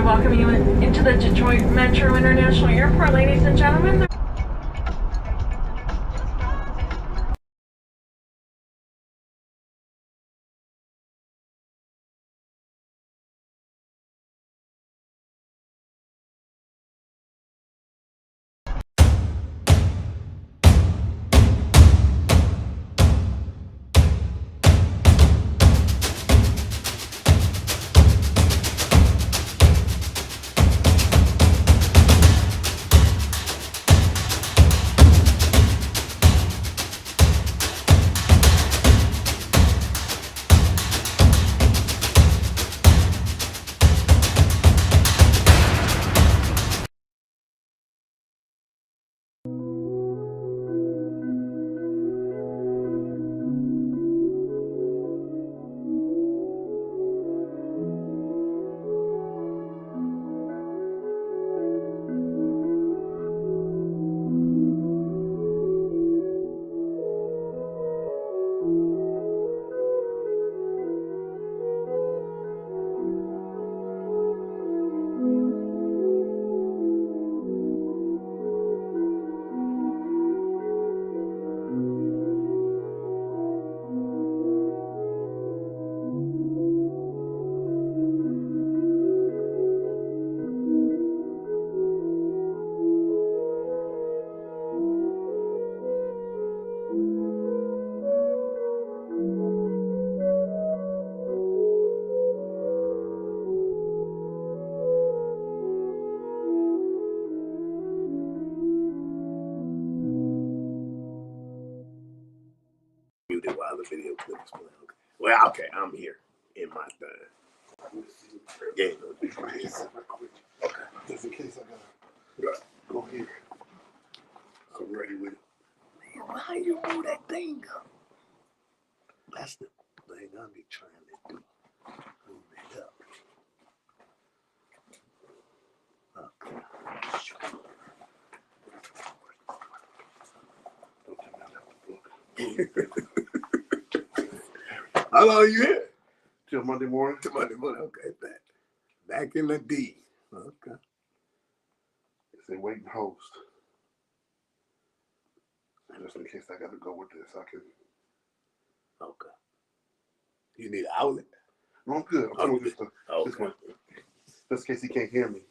to welcome you into the Detroit Metro International Airport, ladies and gentlemen. While the video clip is playing. Okay. Well, okay, I'm here in my thing. Yeah, Okay. Just in case I gotta go here. I'm ready with it. Man, why you move that thing up? That's the thing I be trying to do. Move it up. Okay. Don't tell me I left the book. How long you here? Till Monday morning. Till Monday morning. Okay, back in the D. Okay. It's a waiting host. Just in case I gotta go with this, I can. Okay. You need an outlet? No, I'm good. I'm Oh, just okay. this one. Just in case he can't hear me.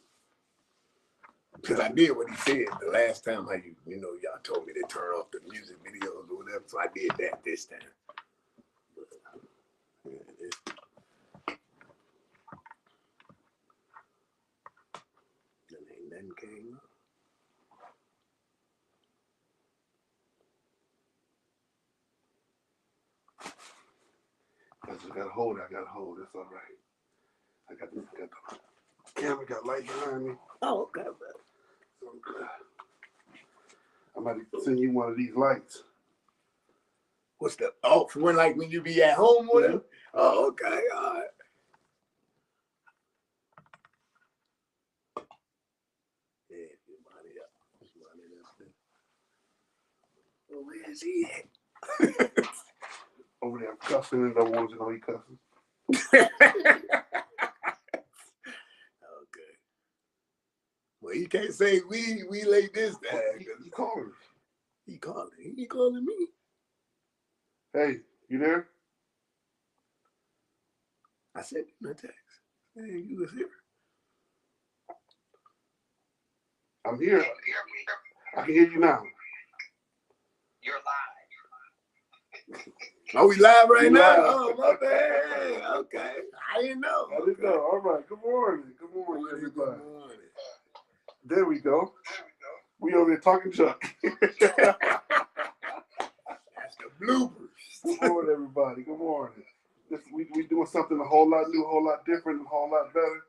Because I did what he said the last time. How y'all told me to turn off the music videos or whatever. So I did that this time. Yeah, ain't nothing came up. I just gotta hold it. That's all right. I got the camera, got light behind me. Oh, okay. So I'm good. I might send you one of these lights. What's the for when you be at home with him? Oh, okay, all right. Yeah, get money up. Well, where is he at? Over there cussing and no one's gonna be cussing. Okay. Well, you can't say we laid this down. He calling. He calling me. Hey, you there? I said in the text. Hey, you was here. I'm here. I can hear you now. You're live. Are we live right now? Live. Oh, my bad. Okay. I didn't know. I didn't know. All right. Good morning. Good morning, everybody. Good morning. There we go. We over there talking junk. That's the bloopers. Good morning, everybody. Good morning. We doing something a whole lot new, a whole lot different, a whole lot better.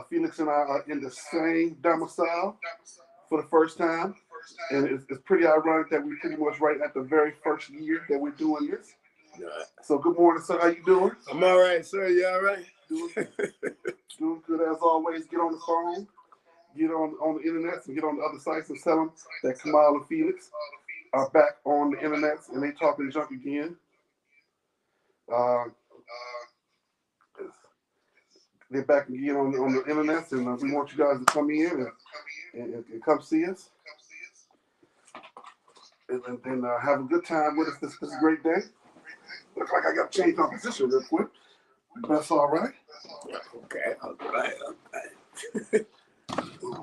Felix and I are in the same domicile for the first time. And it's pretty ironic that we're pretty much right at the very first year that we're doing this. Right. So good morning, sir. How you doing? I'm all right, sir. You all right? Doing good as always. Get on the phone. Get on the internet and get on the other sites and tell them that Kamau and Felix are back on the internet and they talking junk again. they're back again on the internet, and we want you guys to come in and come see us, and have a good time with us this great day. Looks like I got to change my position real quick. That's all right. Okay. All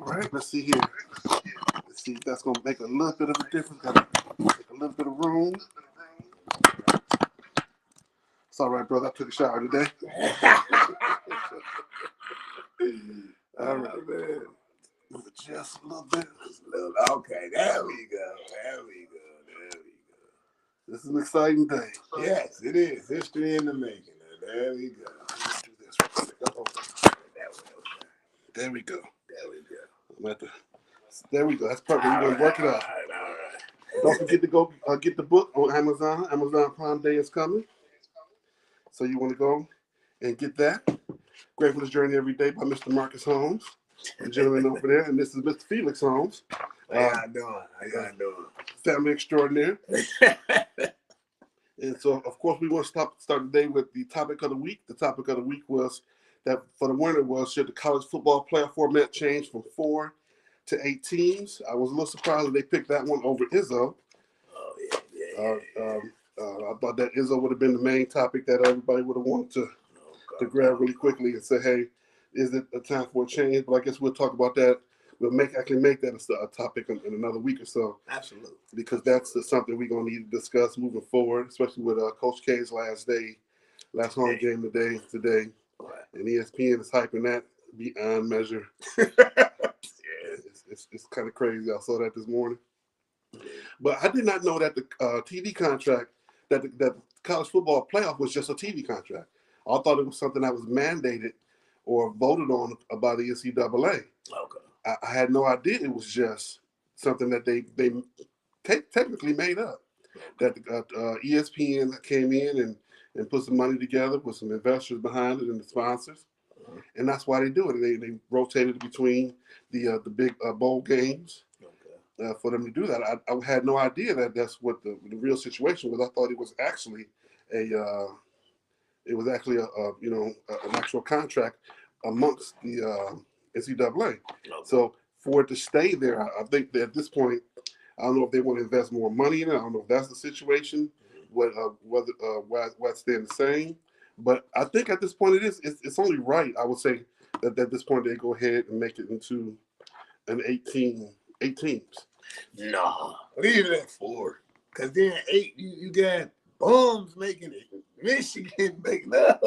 right. Let's see here. Let's see if that's gonna make a little bit of a difference. Gotta make a little bit of room. It's all right, brother. I took a shower today. All right, man. Just a little bit. Okay, there we go. This is an exciting day. Yes, it is. History in the making. There we go. Let's do this real quick. There we go. There we go. That's perfect. We're going to work it out. All right. Don't forget to go get the book on Amazon. Amazon Prime Day is coming. So you want to go and get that. Gratefulness Journey Every Day by Mr. Marcus Holmes, the gentleman over there. And this is Mr. Felix Holmes. How y'all doing? Family extraordinaire. And so, of course, we want to start the day with the topic of the week. The topic of the week was that for the winter was, should the college football playoff format change from 4 to 8 teams? I was a little surprised that they picked that one over Izzo. Oh, yeah. I thought that Izzo would have been the main topic that everybody would have wanted to grab really quickly and say, hey, is it a time for a change? But I guess we'll talk about that. We'll make that a topic in another week or so. Absolutely. Because that's something we're going to need to discuss moving forward, especially with Coach K's last home game today. Right. And ESPN is hyping that beyond measure. It's kind of crazy. I saw that this morning. But I did not know that the TV contract, that the college football playoff was just a TV contract. I thought it was something that was mandated or voted on by the NCAA. Okay. I had no idea it was just something that they technically made up. That ESPN came in and put some money together, put some investors behind it and the sponsors. And that's why they do it. They rotated between the big bowl games for them to do that. I had no idea that that's what the real situation was. I thought it was actually an actual contract amongst the NCAA. So for it to stay there, I think that at this point, I don't know if they want to invest more money in it. I don't know if that's the situation. Why it's staying the same. But I think at this point it's only right, I would say, that at this point they go ahead and make it into an 8 teams. No, leave it at 4. Because then 8, you got bums making it. Michigan making up.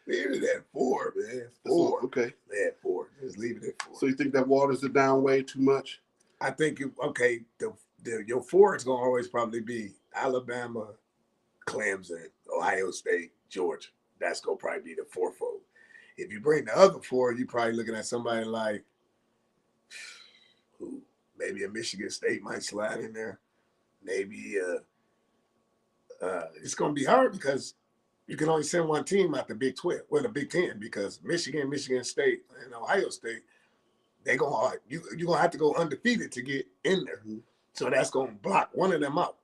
Leave it at 4, man. 4. Okay. Yeah, 4. Just leave it at 4. So you think that waters it down way too much? I think your 4 is gonna always probably be Alabama, Clemson, Ohio State, Georgia. That's gonna probably be the 4-fold. If you bring the other 4, you're probably looking at somebody like who? Maybe a Michigan State might slide in there. Maybe it's gonna be hard because you can only send one team out the Big 12, well, the Big 10, because Michigan State, and Ohio State, you're gonna have to go undefeated to get in there. Mm-hmm. So that's gonna block one of them out.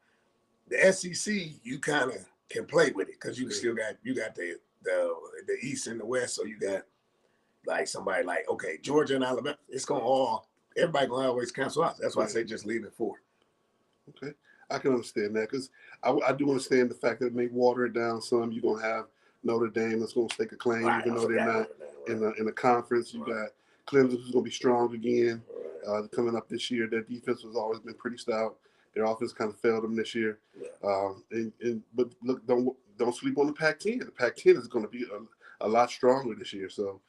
The SEC, you kind of can play with it because you got the East and the West, so you got like somebody like, okay, Georgia and Alabama, everybody gonna always cancel out. That's why I say just leave it 4. Okay, I can understand that because I do understand the fact that it may water it down some. You're gonna have Notre Dame that's gonna stake a claim, even though they're not in a conference. You got Clemson who's gonna be strong again coming up this year. Their defense has always been pretty stout. Their offense kind of failed them this year. But look, don't sleep on the Pac-10. The Pac-10 is going to be a lot stronger this year. So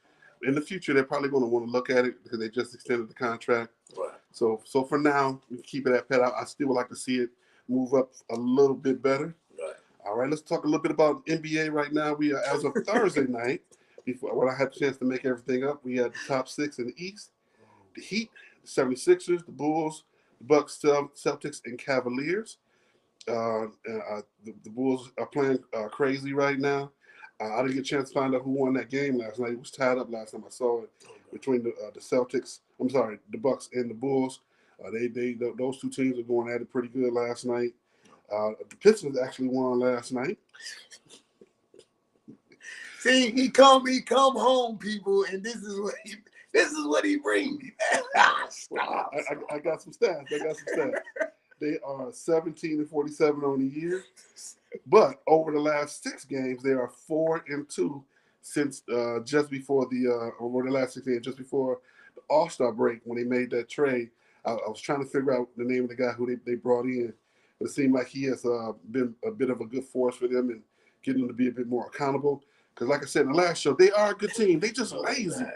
in the future, they're probably going to want to look at it because they just extended the contract. Right. So for now, we keep it at Pet. I still would like to see it move up a little bit better. Right. All right, let's talk a little bit about NBA right now. We are, as of Thursday night, when I had the chance to make everything up, we had the top 6 in the East. The Heat, the 76ers, the Bulls, the Bucks, Celtics, and Cavaliers. The Bulls are playing crazy right now. I didn't get a chance to find out who won that game last night. It was tied up last time I saw it between the Celtics. I'm sorry, the Bucks and the Bulls. Those two teams are going at it pretty good last night. The Pistons actually won last night. See, he come home, people, and this is what he brings me. Well, I got some stats. They are 17-47 on the year, but over the last 6 games, they are 4-2 since just before over the last 6 games, just before the All-Star break when they made that trade. I was trying to figure out the name of the guy who they brought in, but it seemed like he has been a bit of a good force for them and getting them to be a bit more accountable. Because, like I said in the last show, they are a good team. They just lazy.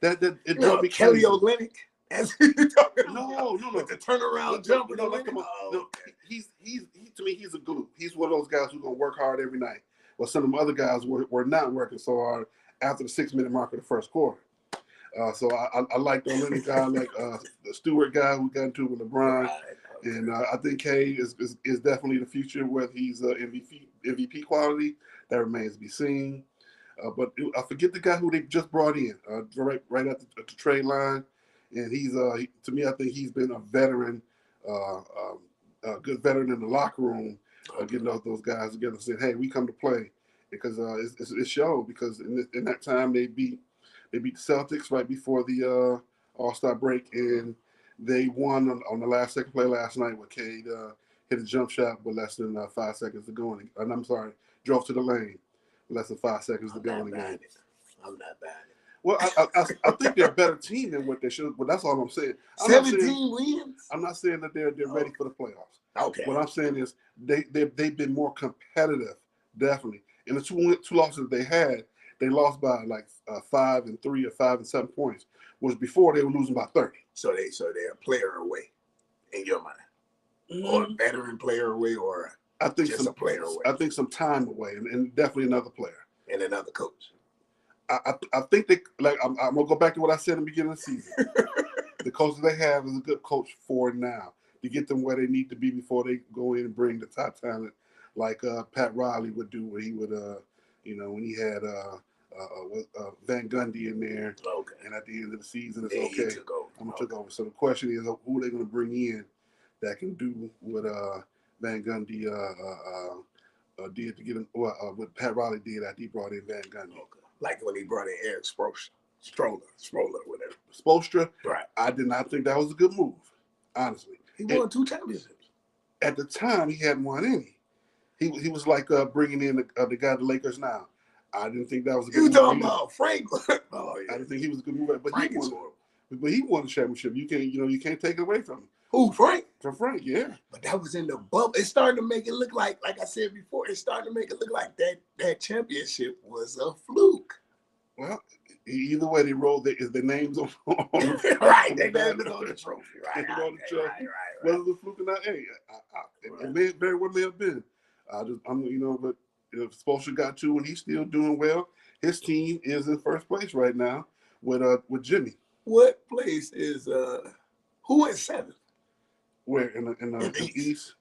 That it drove me Kelly crazy. Olynyk. As you talking No. with the turnaround jumper. No, he's to me, he's a glue. He's one of those guys who's gonna work hard every night. Well, some of them other guys were not working so hard after the 6-minute mark of the first quarter. So I like the Olynyk guy, like the Stewart guy who got into it with LeBron, and I think K is definitely the future. Whether he's MVP quality, that remains to be seen. But I forget the guy who they just brought in right at the trade line. And he's to me, I think he's been a veteran, a good veteran in the locker room, getting those guys together and saying, "Hey, we come to play," because it showed. Because in that time they beat the Celtics right before the All-Star break, and they won on the second play last night where Cade hit a jump shot with less than 5 seconds to go. And I'm sorry, drove to the lane with less than 5 seconds to go in the game. I'm not bad. Well, I think they're a better team than what they should, but that's all I'm saying. 17 wins? I'm not saying that they're ready for the playoffs. Okay. What I'm saying is they've been more competitive, definitely. In the two losses they had, they lost by like 5 and 3 or 5 and 7 points, whereas before they were losing by 30. So they're a player away, in your mind, or a veteran player away, or I think just a player away. I think some time away, and definitely another player and another coach. I think they I'm gonna go back to what I said in the beginning of the season. The coach that they have is a good coach for now to get them where they need to be before they go in and bring the top talent like Pat Riley would do, where he would when he had Van Gundy in there, and at the end of the season it's okay. I'm gonna took over. So the question is, who are they gonna bring in that can do what Van Gundy did to get him, what Pat Riley did after he brought in Van Gundy. Like when he brought in Eric Stroller, whatever. Spoelstra, right? I did not think that was a good move, honestly. He won 2 championships. At the time, he hadn't won any. He was like bringing in the guy the Lakers now. I didn't think that was a good move. You talking about Frank? Oh, yeah. I didn't think he was a good move, but Frank he won the championship. You can't take it away from him. Who, Frank? From Frank, yeah. But that was in the bubble. It started to make it look like I said before, that championship was a fluke. Well, either way, they rolled the names on right. They named it on the trophy. Right. On the trophy. Whether it was a fluke or not, hey, it may very well may have been. But if Spoelstra got 2 and he's still doing well, his team is in first place right now with Jimmy. What place is who is 7th? Where in the East?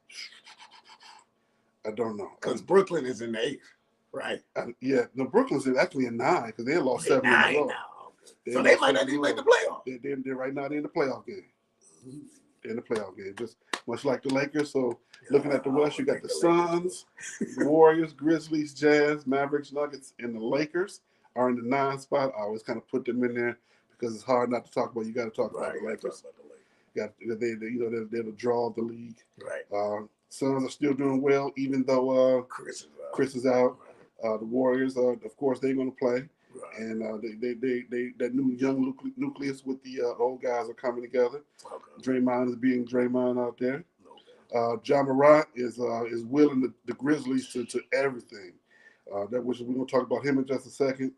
I don't know. Because Brooklyn is in the 8th, right? Brooklyn's actually in 9 because they lost 7 in a row. So they might not even make the playoff. They're right now in the playoff game. In the playoff game, just much like the Lakers. So looking at the West, you got the Suns, Warriors, Grizzlies, Jazz, Mavericks, Nuggets, and the Lakers are in the 9th spot. I always kind of put them in there because it's hard not to talk about. You got to talk about the Lakers. They're the draw of the league. Right. Suns are still doing well, even though Chris is out. The Warriors, of course, they're going to play. Right. And that new young nucleus with the old guys are coming together. Okay. Draymond is being Draymond out there. Okay. Ja Morant is willing the Grizzlies to everything. We're going to talk about him in just a second.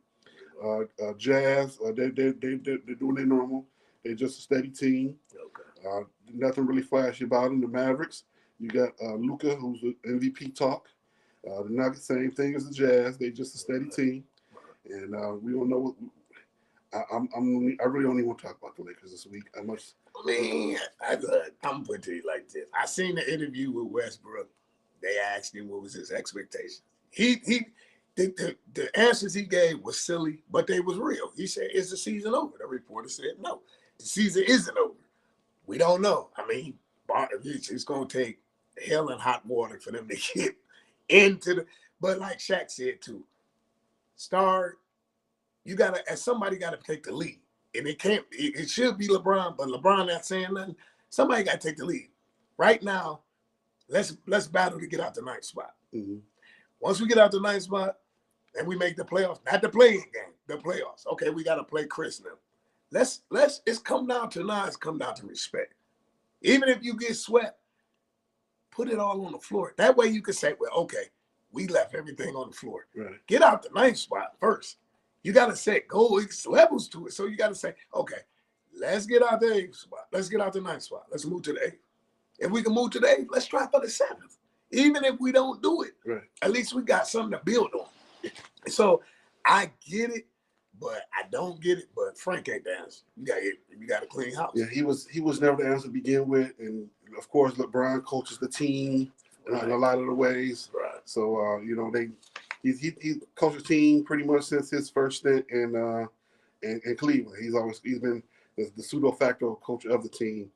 Jazz, they're doing their normal. They're just a steady team. Okay. Nothing really flashy about them. The Mavericks, you got Luka, who's an MVP talk. The Nuggets, same thing as the Jazz. They're just a steady team. And we don't know what. I really don't even want to talk about the Lakers this week. I'm gonna put it to you like this. I seen the interview with Westbrook. They asked him what was his expectation. The answers he gave was silly, but they was real. He said, "Is the season over?" The reporter said, "No, the season isn't over. We don't know. I mean, it's gonna take hell and hot water for them to get into the." But like Shaq said too, start. You gotta, as somebody gotta take the lead. And it can't, it should be LeBron, but LeBron not saying nothing. Somebody gotta take the lead. Right now, let's battle to get out the ninth spot. Mm-hmm. Once we get out the ninth spot and we make the playoffs, not the playing game, the playoffs. Okay, we gotta play Chris now. It's come down to respect. Even if you get swept, put it all on the floor. That way you can say, well, okay, we left everything on the floor. Right. Get out the ninth spot first. You got to set goals, levels to it. So you got to say, okay, let's get out the eighth spot. Let's get out the ninth spot. Let's move to the eighth. If we can move to the eighth, let's try for the seventh. Even if we don't do it, right, at least we got something to build on. So I get it, but I don't get it. But Frank ain't the answer. You got a clean house. Yeah, he was never the answer to begin with, and of course LeBron coaches the team in a lot of the ways. Right. So he coached the team pretty much since his first stint in Cleveland. He's been the pseudo facto coach of the team.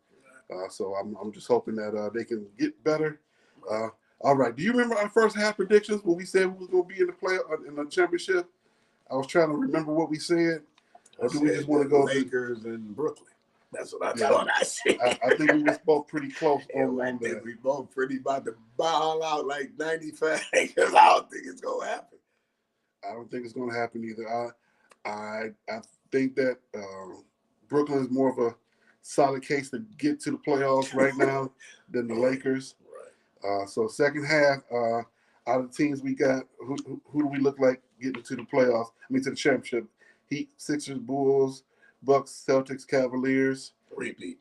So I'm just hoping that they can get better. All right. Do you remember our first half predictions when we said we was going to be in the championship? I was trying to remember what we said. Or do we just want to go Lakers and Brooklyn? That's what I thought I said. I think we was both pretty close on I that. think we both pretty about to ball out like 95 because I don't think it's going to happen. I don't think it's going to happen either. I think that Brooklyn is more of a solid case to get to the playoffs right now than the Lakers. Right. So second half, out of the teams we got, who do we look like getting to the playoffs? To the championship. Heat, Sixers, Bulls, Bucks, Celtics, Cavaliers. Repeat.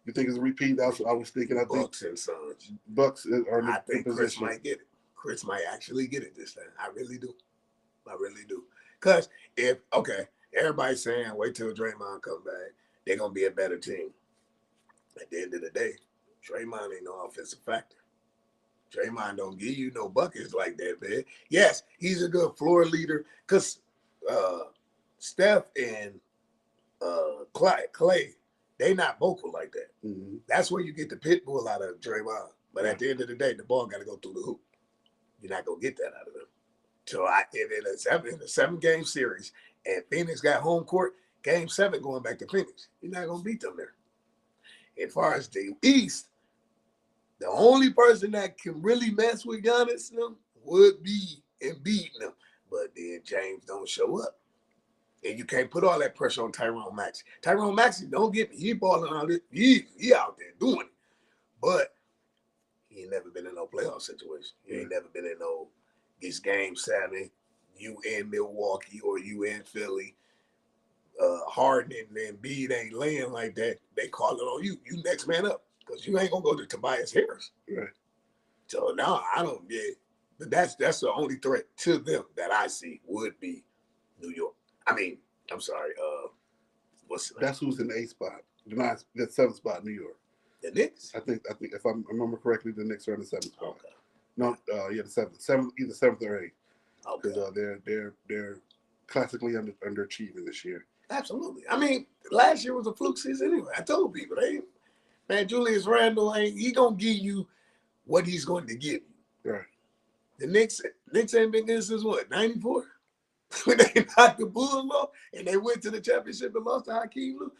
You think it's a repeat? That's what I was thinking. I think Bucks and Suns. Bucks are in I think position. Chris might get it. Chris might actually get it this time. I really do. Because everybody's saying wait till Draymond come back. They're going to be a better team. At the end of the day, Draymond ain't no offensive factor. Draymond don't give you no buckets like that, man. Yes, he's a good floor leader because Steph and Clay, they not vocal like that. Mm-hmm. That's where you get the pit bull out of Draymond. But at the end of the day, the ball got to go through the hoop. You're not going to get that out of them. So in a 7-game series, and Phoenix got home court, Game 7 going back to Phoenix. You're not going to beat them there. As far as the East, the only person that can really mess with Giannis would be Embiid them. But then James don't show up. And you can't put all that pressure on Tyrone Maxey. Tyrone Maxey, don't get me. He balling out it. He out there doing it. But he ain't never been in no playoff situation. He ain't never been in no, this Game 7, you in Milwaukee or you in Philly. Harden and Embiid ain't laying like that. They call it on you. You next man up. Because you ain't going to go to Tobias Harris. Right. So now I don't get it. But that's the only threat to them that I see would be New York. I'm sorry. What's the name? That's who's in the 8th spot. The 7th spot, New York. The Knicks? I think if I remember correctly, the Knicks are in the 7th spot. Okay. No, the 7th, either 7th or 8th. Okay. Because they're classically underachieving this year. Absolutely. Last year was a fluke season anyway. I told people, Julius Randle he gonna give you what he's going to give you. Right. The Knicks ain't been good since what, 94? When they knocked the Bulls off and they went to the championship and lost to Hakeem Lou.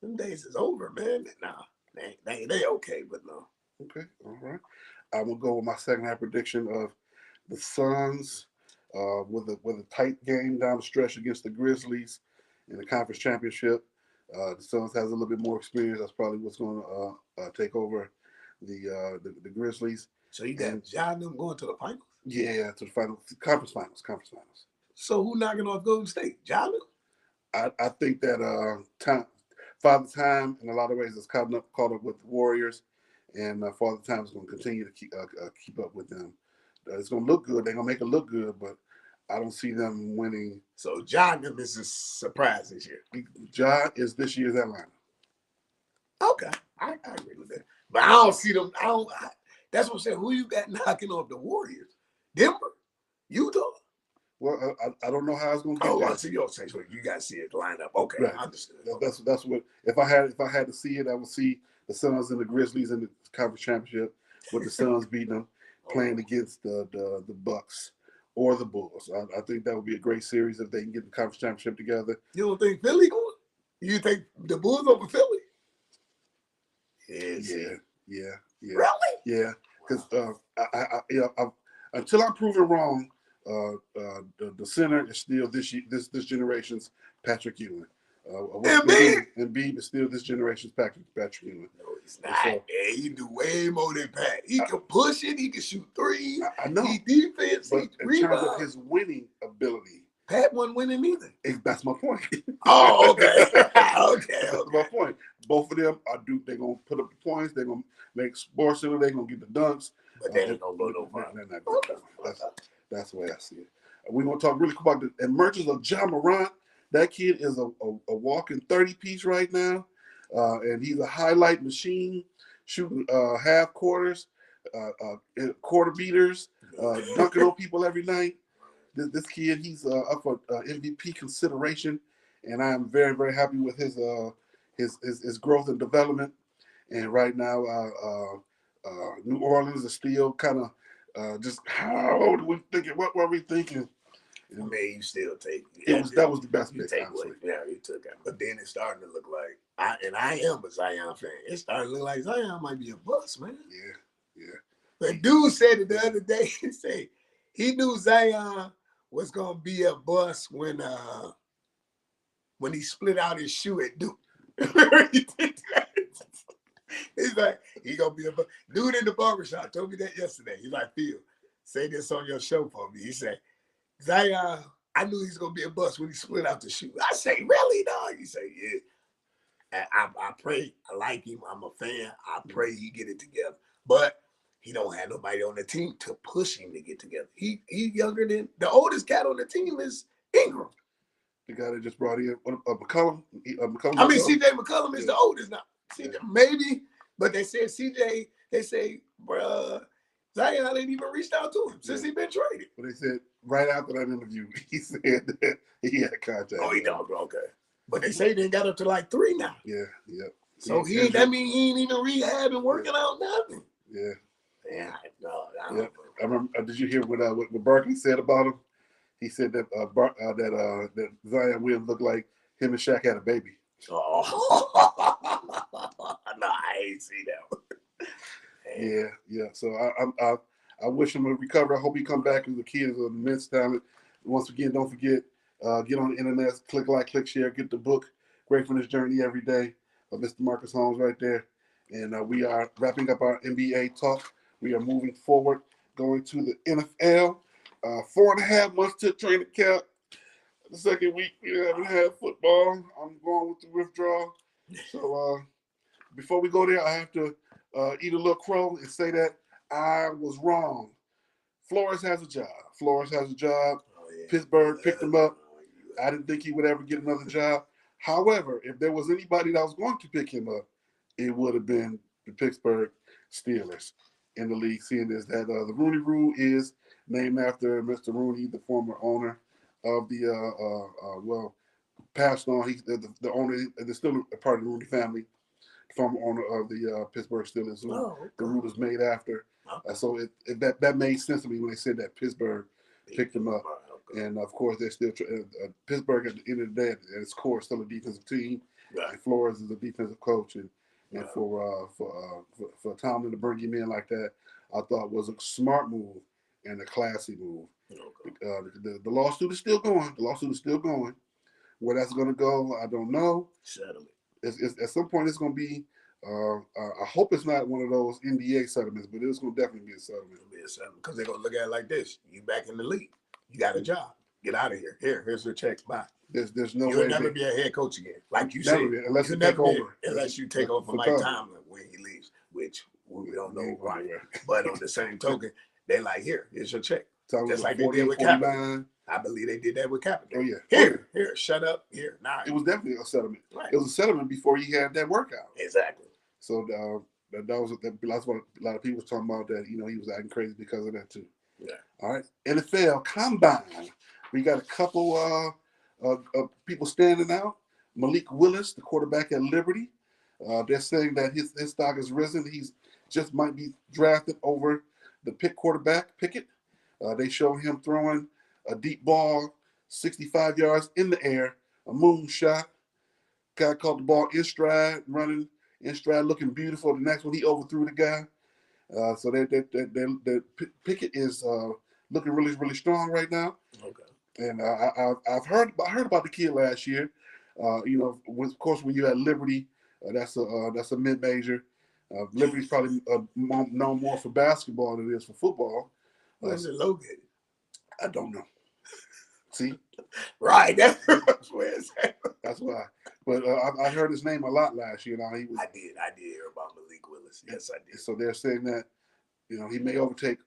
Them days is over, man. Nah, they okay, but no. Okay, all right. I'm gonna go with my second half prediction of the Suns with a tight game down the stretch against the Grizzlies in the conference championship. The Suns has a little bit more experience. That's probably what's going to take over the Grizzlies. So you got John them going to the finals? Yeah, to the conference finals. So who knocking off Golden State? John them? I think that Father Time in a lot of ways is caught up with the Warriors, and Father Time is going to continue to keep up with them. It's going to look good. They're going to make it look good, but I don't see them winning. So John them is a surprise this year. Ja is this year's Atlanta. Okay, I agree with that. But I don't see them. That's what I'm saying. Who you got knocking off the Warriors? Denver? Utah? Well, I don't know how it's going to get. I see your say. So you got to see it line up. Okay, right. I understood. That's what. If I had to see it, I would see the Suns and the Grizzlies in the conference championship with the Suns beating them, playing against the Bucks or the Bulls. I think that would be a great series if they can get the conference championship together. You don't think Philly going? You think the Bulls over Philly? Yes. Yeah. Really? Yeah, because until I'm proven wrong, the center is still this generation's Patrick Ewing. Embiid is still this generation's Patrick Ewing. No, he's not. So, he do way more than Pat. He can push it. He can shoot threes. I know. He defense. But he in rebound. terms of his winning ability, Pat wasn't winning either. That's my point. Oh, okay. Okay. That's my point. Both of them they're gonna put up the points. They're gonna make Sports Center. They're gonna get the dunks. But they ain't gonna go no far. That's the way I see it. We're gonna talk really quick about the emergence of Ja Morant. That kid is a walking 30-piece right now, and he's a highlight machine, shooting half quarters, quarter beaters, dunking on people every night. This kid, he's up for MVP consideration, and I am very, very happy with his growth and development. And right now, New Orleans is still kind of just how do we thinking? What were we thinking? I mean, you still take that was the best pick. Yeah, he took it. But then it's starting to look like I am a Zion fan. It's starting to look like Zion might be a bust, man. Yeah. The dude said it the other day. He said he knew Zion was gonna be a bust when he split out his shoe at Duke. He did that. He's like, he gonna be a bust. Dude in the barbershop told me that yesterday. He's like, Phil, say this on your show for me. He said, Zion, I knew he's gonna be a bust when he split out the shoe. I say, really, dog? He say, yeah. And I pray. I like him. I'm a fan. I pray he get it together. But he don't have nobody on the team to push him to get together. He younger than the oldest cat on the team is Ingram. The guy that just brought in McCollum. I mean, CJ McCollum is the oldest now. CJ, maybe, but they said CJ. They say, bruh, Zion ain't even reached out to him since he been traded. But they said right after that interview, he said that he had contact. Oh, he don't. Okay. But they say they got up to like 3 now. Yeah. So that means he ain't even rehabbing, working out, nothing. Yeah. Yeah, no, I remember. Did you hear what Barkley said about him? He said that that Zion Williams looked like him and Shaq had a baby. Oh, no, I ain't see that one. Yeah. So I wish him a recovery. I hope he come back because the kid is an immense talent. Once again, don't forget, get on the internet, click like, click share, get the book, Gratefulness Journey Every Day of Mr. Marcus Holmes right there. And we are wrapping up our NBA talk. We are moving forward, going to the NFL. 4.5 months to training camp. The second week, we haven't had football. I'm going with the withdrawal. So before we go there, I have to eat a little crow and say that I was wrong. Flores has a job. Oh, yeah. Pittsburgh picked him up. I didn't think he would ever get another job. However, if there was anybody that was going to pick him up, it would have been the Pittsburgh Steelers in the league, seeing as that the Rooney Rule is named after Mr. Rooney, the former owner of the, passed on. He's the owner, they're still a part of the Rooney family, former owner of the Pittsburgh Steelers, who the rule is made after. So that made sense to me when they said that Pittsburgh picked him up. And, of course, they're still Pittsburgh, at the end of the day, at its core, is still a defensive team. Right. And Flores is a defensive coach. And for Tomlin to bring him in like that, I thought was a smart move and a classy move. The lawsuit is still going. Where that's going to go, I don't know. Settlement. At some point, it's going to be. I hope it's not one of those NBA settlements, but it's going to definitely be a settlement. It'll be a settlement because they're going to look at it like this: you back in the league, you got a job, get out of here. Here's your check. Bye. There's no way you'll never be a head coach again, like you said, unless you take over. Unless you take over for Mike Tomlin when he leaves, which we don't know why. But on the same token, they're like, here's your check. Just like they did with Kaepernick. I believe they did that with Kaepernick. Oh yeah. Here, shut up. Here, nah. It was definitely a settlement. Right. It was a settlement before he had that workout. Exactly. So that's what a lot of people was talking about. That he was acting crazy because of that too. Yeah. All right. NFL Combine. We got a couple of people standing out. Malik Willis, the quarterback at Liberty. They're saying that his stock has risen. He's just might be drafted over the quarterback Pickett. They showed him throwing a deep ball, 65 yards in the air, a moonshot. Guy caught the ball in stride, running in stride, looking beautiful. The next one, he overthrew the guy. So Pickett is looking really, really strong right now. Okay. And I've heard about the kid last year. Of course, when you're at Liberty, that's a mid-major. Liberty's probably known more for basketball than it is for football. Where's it located? I don't know. See, Right. That's where it's at. that's why. But I heard his name a lot last year. Now he was. I did hear about Malik Willis. Yes, I did. So they're saying that he may overtake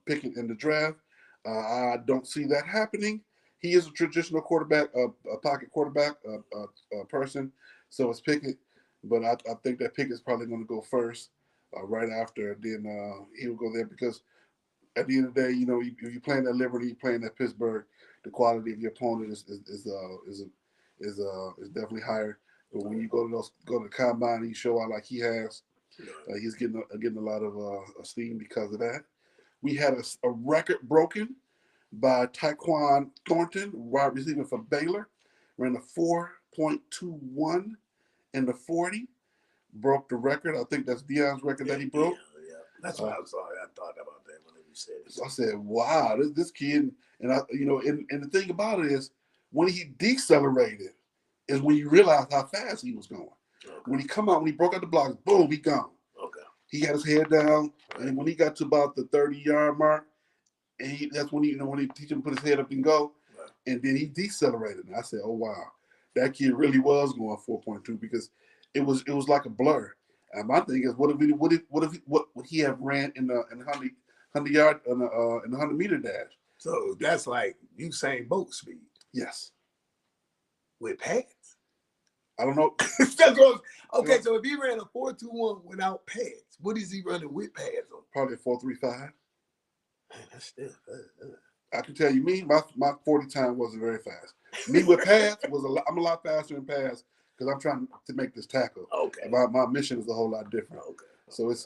Pickett in the draft. I don't see that happening. He is a traditional quarterback, a pocket quarterback person. So it's Pickett, but I think that Pickett's probably going to go first, right after. Then he'll go there because at the end of the day, if you're playing at Liberty, you're playing at Pittsburgh, the quality of your opponent is definitely higher. But when you go to the combine and you show out like he has, he's getting a lot of esteem because of that. We had a record broken by Tyquan Thornton, wide receiver for Baylor, ran a 4.21 in the 40, broke the record. I think that's Deion's record that he broke. Yeah. That's what I was sorry. I thought about that when you said it. So I said, "Wow, this kid." And and the thing about it is, when he decelerated, is when you realize how fast he was going. Okay. When he broke out the blocks, boom, he gone. Okay. He had his head down, and when he got to about the 30-yard mark, and that's when he teach him to put his head up and go, and then he decelerated. And I said, "Oh wow, that kid really was going 4.2 because it was like a blur." And my thing is, what would he have ran in the 100-yard in the 100-meter dash? So that's like Usain Bolt speed. Yes. With pads. I don't know. Okay, so if he ran a 4.21 without pads, what is he running with pads on? Probably a 4.35. Man, that's still. I can tell you, my 40 time wasn't very fast. Me with pads I'm a lot faster in pads because I'm trying to make this tackle. Okay. My mission is a whole lot different. Okay. So it's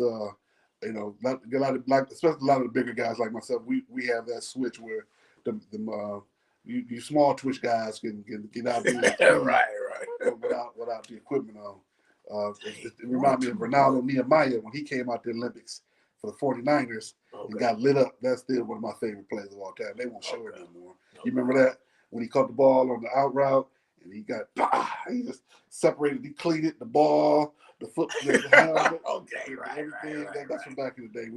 especially a lot of the bigger guys like myself, we have that switch where you small twitch guys can get out there right. without the equipment on. It reminded me of Ronaldo Nehemiah when he came out the Olympics for the 49ers and got lit up. That's still one of my favorite plays of all time. They won't show it anymore. You remember that? When he caught the ball on the out route and he just separated, he cleated the ball, the foot, the helmet, everything. That's from back in the day.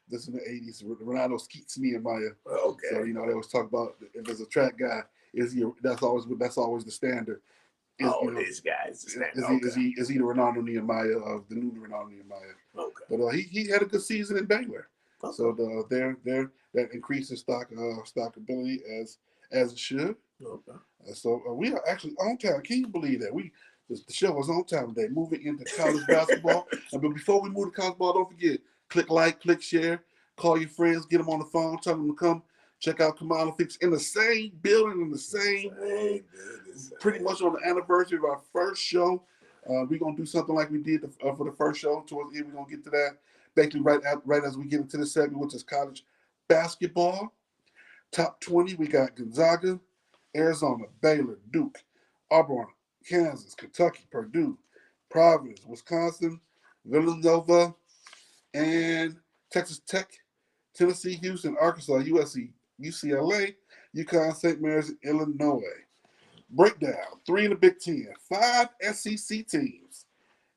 This is in the 80s. Ronaldo Skeets Nehemiah. Okay. So they always talk about if there's a track guy, that's always the standard. This guy's the standard. Is he the Ronaldo Nehemiah of the new Ronaldo Nehemiah? Okay. But he had a good season in Baylor. Okay. So that increases stockability as it should. Okay. So we are actually on time. Can you believe that? The show was on time today. Moving into college basketball. But before we move to college ball, don't forget, click like, click share, call your friends, get them on the phone, tell them to come check out Kamau and Felix in the same building, in the same room, pretty much on the anniversary of our first show. We're going to do something like we did for the first show. Towards the end, we're going to get to that. Basically, right as we get into this segment, which is college basketball. Top 20, we got Gonzaga, Arizona, Baylor, Duke, Auburn, Kansas, Kentucky, Purdue, Providence, Wisconsin, Villanova, and Texas Tech, Tennessee, Houston, Arkansas, USC, UCLA, UConn, St. Mary's, Illinois. Breakdown: 3 in the Big Ten, 5 SEC teams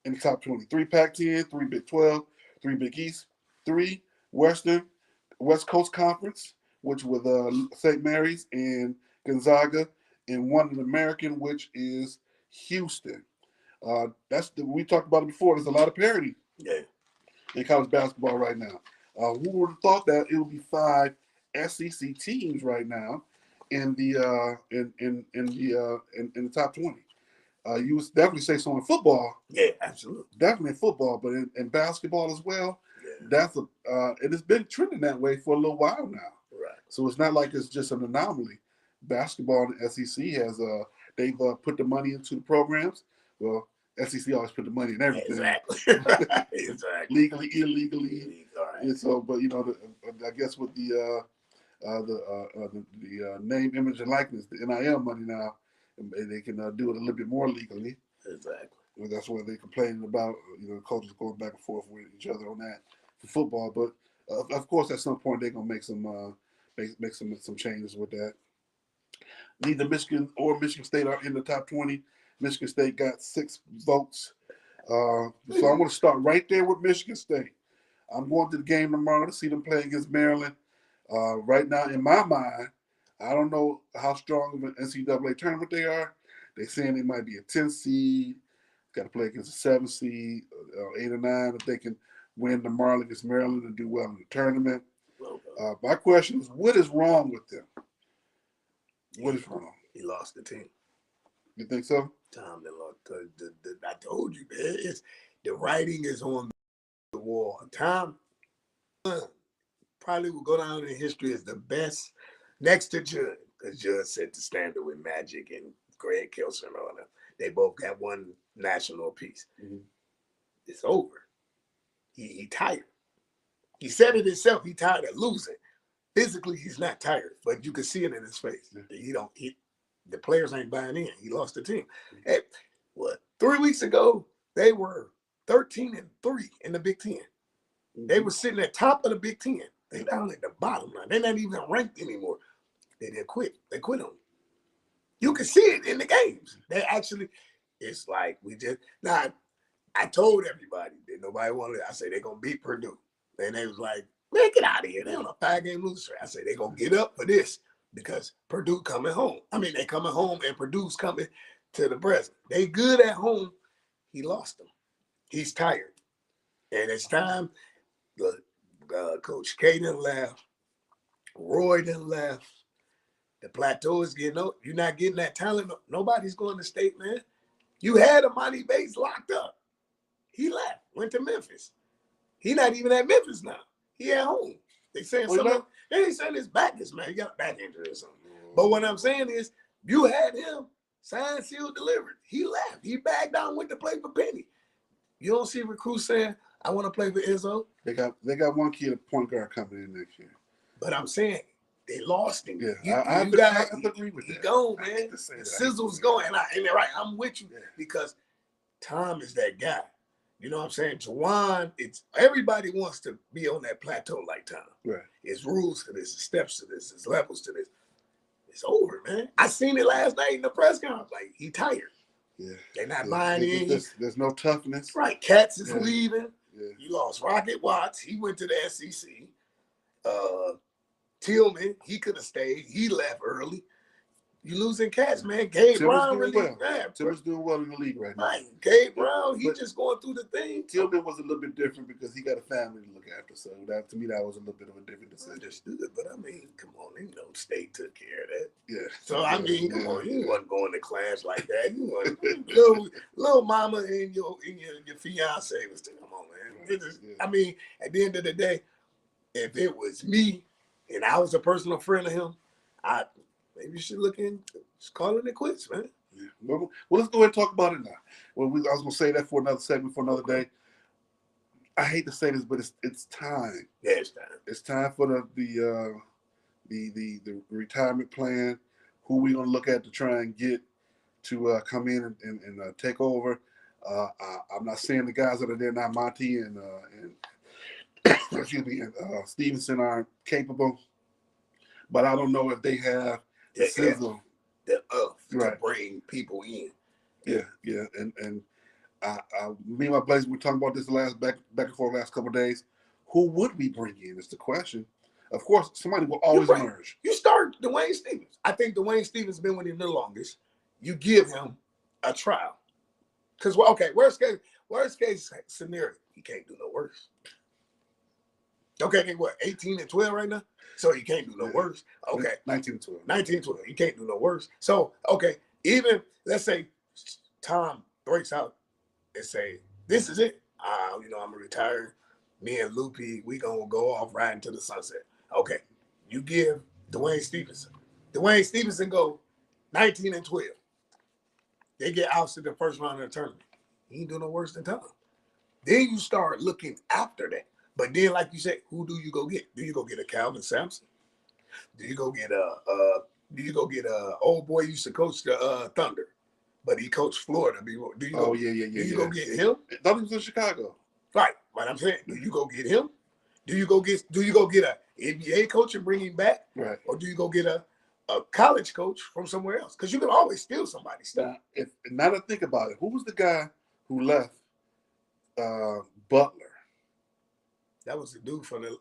in the top 20, 3 Pac-10, 3 Big 12, 3 Big East, 3 West Coast Conference, which with St. Mary's and Gonzaga, and 1 in American, which is Houston. We talked about it before. There's a lot of parity in college basketball right now. Who would have thought that it would be 5 SEC teams right now in the top 20? You would definitely say so in football. Yeah, absolutely. Definitely in football, but in basketball as well. Yeah. It has been trending that way for a little while now. Right. So it's not like it's just an anomaly. Basketball and the SEC they've put the money into the programs. Well, SEC always put the money in everything. Exactly. Legally, illegally. Right. And so, but I guess with the the name, image, and likeness, the NIL money now, and they can do it a little bit more legally. Exactly. Well, that's what they're complaining about. Coaches going back and forth with each other on that for football. But of course, at some point they're gonna make some make some changes with that. Neither Michigan or Michigan State are in the top 20. Michigan State got 6 votes. So I'm going to start right there with Michigan State. I'm going to the game tomorrow to see them play against Maryland. Right now, in my mind, I don't know how strong of an NCAA tournament they are. They're saying they might be a 10 seed. Got to play against a 7 seed, 8 or 9 if they can win tomorrow against Maryland and do well in the tournament. My question is, what is wrong with them? What is wrong? He lost the team. You think so? Tom, I told you, man. The writing is on the wall. Tom probably will go down in history as the best next to Judd, because Judd set the standard with Magic and Greg Kelser and all that. They both got 1 national apiece. Mm-hmm. It's over. He tired. He said it himself. He tired of losing. Physically, he's not tired, but you can see it in his face. The players ain't buying in. He lost the team. Hey, 3 weeks ago, they were 13-3 in the Big Ten. They were sitting at top of the Big Ten. They down at the bottom now. They're not even ranked anymore. They didn't quit. They quit on them. You can see it in the games. They actually, it's like I told everybody that nobody wanted. I said they're gonna beat Purdue, and they was like, man, get out of here. They're on a 5-game losing streak. I said they're gonna get up for this because Purdue coming home. I mean, they coming home and Purdue's coming to the present. They good at home. He lost them. He's tired, and it's time. Coach K done left. Roy done left. The plateau is getting up. You're not getting that talent. Nobody's going to state, man. You had Amani Bates locked up. He left, went to Memphis. He not even at Memphis now. He at home. They saying something. They ain't saying his back is, man. He got a back injury or something. But what I'm saying is, you had him signed, sealed, delivered. He left. He backed down, went to play for Penny. You don't see recruits saying, I want to play for Izzo. They got 1 kid at point guard coming in next year. But I'm saying they lost him. Yeah, I have to agree with that. He gone, man. The sizzle's going. And they're right. I'm with you because Tom is that guy. You know what I'm saying? Juwan, everybody wants to be on that plateau like Tom. Right. There's rules to this, there's steps to this, there's levels to this. It's over, man. I seen it last night in the press conference. Like, he tired. Yeah. They're not buying in. There's no toughness. Right. Katz is leaving. Yeah. You lost Rocket Watts. He went to the SEC. Tillman, he could have stayed. He left early. You losing Katz, man. Gabe Brown really Tillman's doing well in the league right now. Right. Gabe Brown, just going through the thing. Tillman was a little bit different because he got a family to look after. So to me, that was a little bit of a different decision. Understood, but I mean, come on, State took care of that. Yeah. So I mean, come on, you wasn't going to class like that. You wasn't little mama and your fiance was come on, man. I mean, at the end of the day, if it was me and I was a personal friend of him, maybe you should look in, just calling it quits, man. Yeah. Well, let's go ahead and talk about it now. Well, I was going to say that for another segment, for another day. I hate to say this, but it's time. Yeah, it's time. It's time for the retirement plan. Who we going to look at to try and get to come in and take over. I'm not saying the guys that are there now, Monty and excuse me, and Stevenson are capable, but I don't know if they have the sizzle to bring people in. Yeah, and me and my Blaze, we were talking about this back and forth last couple of days. Who would we bring in is the question. Of course, somebody will always emerge. You start Dwayne Stevens. I think Dwayne Stevens has been with him the longest. You give him a trial. Because, worst case scenario, he can't do no worse. Okay, they 18-12 right now? So you can't do no worse. Okay. 19-12. 19-12. You can't do no worse. So, even, let's say Tom breaks out and say, this is it. I'm going to retire. Me and Loopy, we going to go off riding to the sunset. Okay. You give Dwayne Stevenson. Dwayne Stevenson go 19-12. They get ousted the first round of the tournament. He ain't doing no worse than Tom. Then you start looking after that. But then, like you said, who do you go get? Do you go get a Calvin Sampson? Do you go get a old boy used to coach the Thunder, but he coached Florida? Do you yeah. Do you go get him? Thought he was in Chicago. Right. But I'm saying, do you go get him? Do you go get a NBA coach and bring him back? Right. Or do you go get a college coach from somewhere else? Because you can always steal somebody's stuff. Now that I think about it, who was the guy who left Butler? That was the dude from the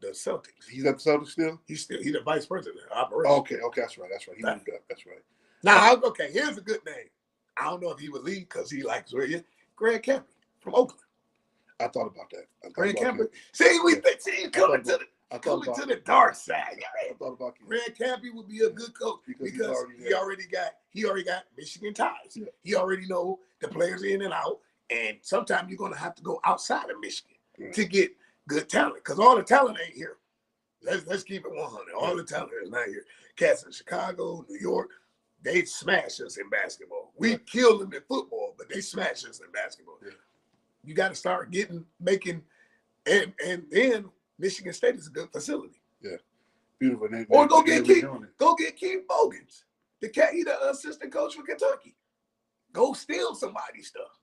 Celtics. He's at the Celtics still? He's the vice president of operations. Okay, that's right. He moved up. That's right. Now, okay, here's a good name. I don't know if he would leave because he likes radio. Greg Campbell from Oakland. I thought about that. Greg Campbell. See, you coming to the dark side. I thought about it. Greg Campbell would be a good coach because he already got Michigan ties. Yeah. He already know the players in and out, and sometimes you're gonna have to go outside of Michigan to get good talent because all the talent ain't here. Let's keep it 100. All the talent is not here. Cats in Chicago, New York, they smash us in basketball. We killed them in football, but they smash us in basketball. Yeah. You got to start making, and then Michigan State is a good facility. Yeah, beautiful. Or go get Keith Bogans, the assistant coach for Kentucky. Go steal somebody's stuff.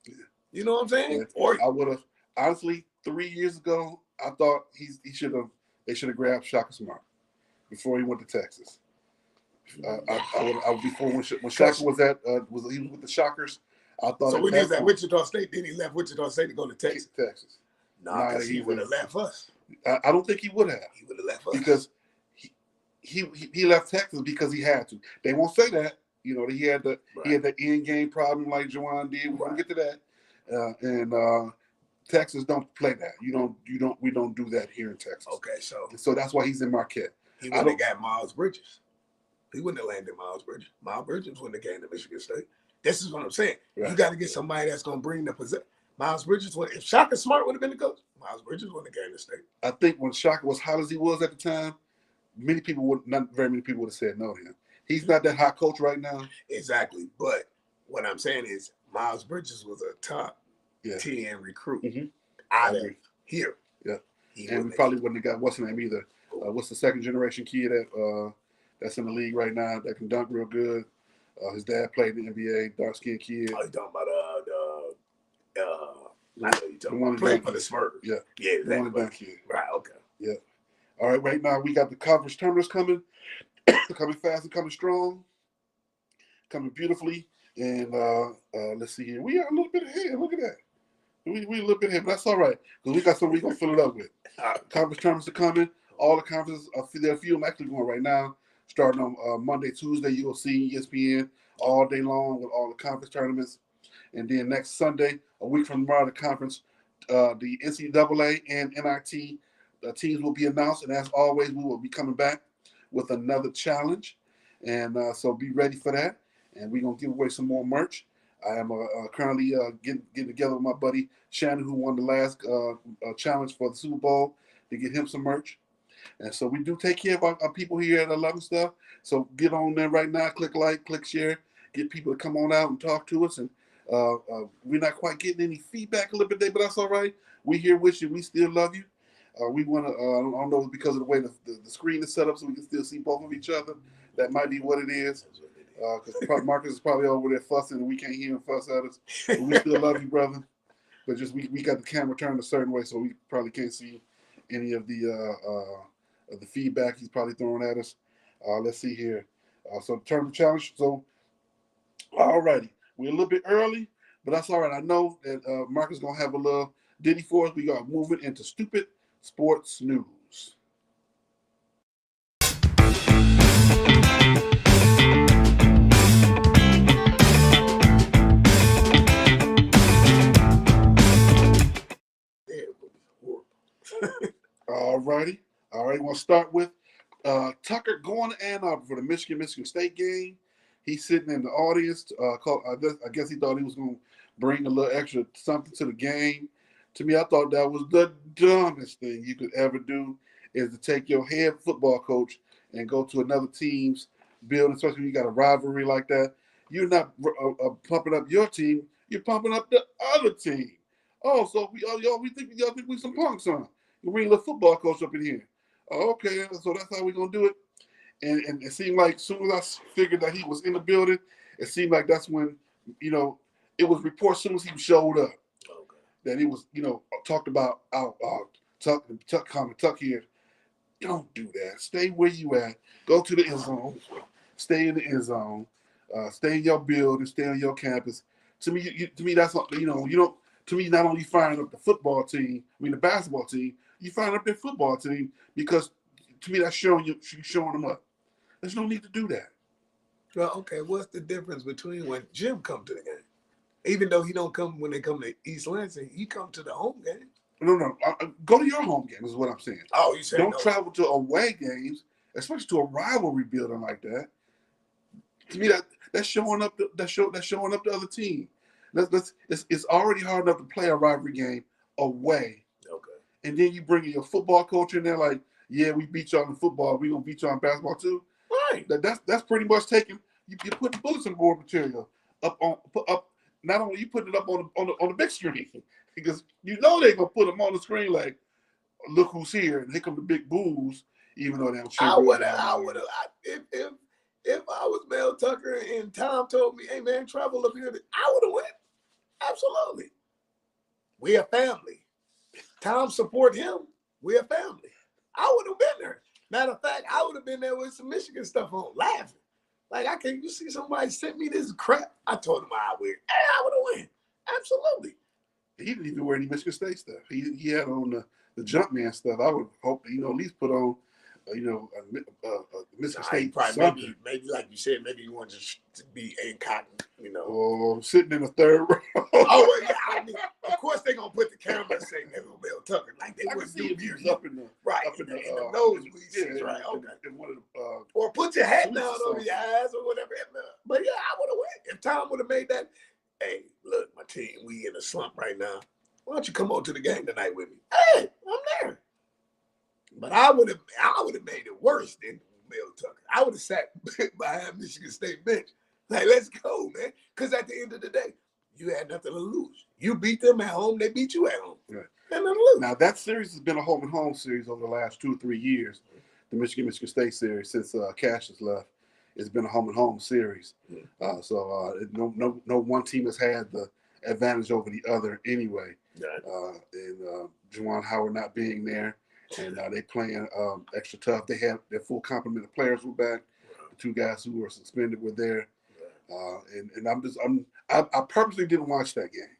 Yeah. You know what I'm saying? Yeah. Or I would have honestly 3 years ago. I thought they should have grabbed Shaka Smart before he went to Texas. Before when Shaka was he with the Shockers. I thought so when he was at Wichita State, then he left Wichita State to go to Texas. Nah, because he would have left us. I don't think he would have. He would have left us because he left Texas because he had to. They won't say that. You know, he had the end game problem like Juwan did. We're gonna get to that. And Texas don't play that. We don't do that here in Texas. Okay, so that's why he's in Marquette. He wouldn't have got Miles Bridges. He wouldn't have landed Miles Bridges. Miles Bridges wouldn't have came to Michigan State. This is what I'm saying. Right. You got to get somebody that's going to bring the possession. Miles Bridges, if Shaka Smart would have been the coach, Miles Bridges wouldn't have came to State. I think when Shaka was hot as he was at the time, not very many people would have said no to him. He's not that hot coach right now. Exactly. But what I'm saying is Miles Bridges was a top 10 recruit out of here. Yeah. And we probably wouldn't have got what's his name either. What's the second generation kid that's in the league right now that can dunk real good? His dad played in the NBA, dark skinned kid. Oh, you talking about the one playing for the Spurs? Yeah, the one dunk kid. Right. Okay. Yeah. All right. Right now we got the conference tournaments coming, coming fast and coming strong, coming beautifully. And let's see here. We are a little bit ahead. Look at that. We a little bit ahead, but that's all right because we got something we're gonna fill it up with. Conference tournaments are coming. All the conferences, there are a few of them actually going right now. Starting on Monday, Tuesday, you'll see ESPN all day long with all the conference tournaments. And then next Sunday, a week from tomorrow, the conference, the NCAA and NIT teams will be announced. And as always, we will be coming back with another challenge. And so be ready for that. And we're going to give away some more merch. I am currently getting together with my buddy Shannon, who won the last challenge for the Super Bowl, to get him some merch. And so we do take care of our people here at 11 Stuff. So get on there right now, click like, click share, get people to come on out and talk to us. And we're not quite getting any feedback a little bit today, but that's all right. We here with you. We still love you. We want to, I don't know, because of the way the screen is set up so we can still see both of each other. That might be what it is. Because Marcus is probably over there fussing and we can't hear him fuss at us. But we still love you, brother. But just we got the camera turned a certain way so we probably can't see any of the feedback he's probably throwing at us. Let's see here. So the tournament challenge. So, all righty. We're a little bit early, but that's all right. I know that Marcus is going to have a little ditty for us. We got moving into Stoopid Sports News. All righty. All right, we'll start with Tucker going to Ann Arbor for the Michigan State game. He's sitting in the audience. I guess he thought he was going to bring a little extra something to the game. To me, I thought that was the dumbest thing you could ever do, is to take your head football coach and go to another team's building, especially when you got a rivalry like that. You're not pumping up your team. You're pumping up the other team. Oh, so y'all think we some punks, huh? You bring a little football coach up in here. Okay, so that's how we're gonna do it. And it seemed like as soon as I figured that he was in the building, it seemed like that's when, it was reported as soon as he showed up that he was, talked about tuck here. Don't do that. Stay where you at. Go to the end zone. Stay in the end zone. Stay in your building. Stay on your campus. To me, that's you don't. To me, not only firing up the football team, the basketball team, you firing up their football team because to me that's showing them up. There's no need to do that. Well, okay, what's the difference between when Jim come to the game? Even though he don't come when they come to East Lansing, he come to the home game. No. Go to your home game is what I'm saying. Oh, you said don't no. travel to away games, especially to a rivalry building like that. To me, that's showing up. That's showing up the other team. It's already hard enough to play a rivalry game away. Okay. And then you bring your football coach in there, like, yeah, we beat y'all in football. We gonna beat y'all in basketball too. Right. That's pretty much taking. You're putting bulletin board material up. Not only you putting it up on the big screen because they're gonna put them on the screen like, look who's here, and here come the big bulls. Even though they don't. I would have. If I was Mel Tucker and Tom told me, hey man, travel up here, I would have went. Absolutely. We a family. Tom support him. We a family. I would have been there. Matter of fact, I would have been there with some Michigan stuff on, laughing. Like, you see somebody sent me this crap. I told him I would. Hey, I would have went. Absolutely. He didn't even wear any Michigan State stuff. He had on the Jumpman stuff. I would hope at least put on Michigan State probably maybe like you said, maybe you want to be incognito, or sitting in the third row. Oh yeah, of course they're gonna put the camera and say they're gonna Mel Tucker like they would do years up in the nosebleeds, right? Okay. In one of the, or put your hat down over your eyes or whatever. But yeah, I would have went if Tom would have made that. Hey, look, my team, we in a slump right now. Why don't you come on to the game tonight with me? Hey, I'm there. But I would have made it worse than Mel Tucker. I would have sat behind Michigan State bench. Like, let's go, man. Because at the end of the day, you had nothing to lose. You beat them at home, they beat you at home. Right. And nothing to lose. Now, that series has been a home and home series over the last 2 or 3 years. The Michigan State series, since Cash has left, it's been a home and home series. No one team has had the advantage over the other anyway. Right. And Juwan Howard not being there. And they playing extra tough. They had their full complement of players were back. The 2 guys who were suspended were there. And I purposely didn't watch that game.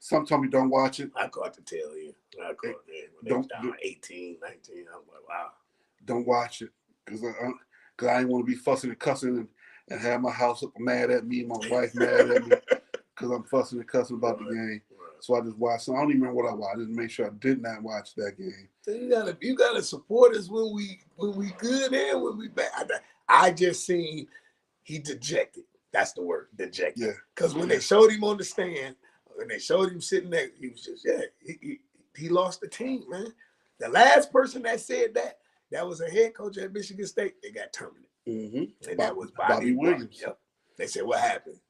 Some told me don't watch it. I caught the tail end. I caught it. When they was down 18, 19, I'm like, wow. Don't watch it because I didn't want to be fussing and cussing and have my house up mad at me, my wife mad at me because I'm fussing and cussing about the game. So I just watched. So I don't even remember what I watched. I just made sure I did not watch that game. So you gotta support us when we good and when we bad. I just seen he dejected. That's the word, dejected. Yeah. Because when they showed him on the stand, when they showed him sitting there, he was just he lost the team, man. The last person that said that was a head coach at Michigan State. They got terminated, and that was Bobby Williams. Yep. They said, "What happened?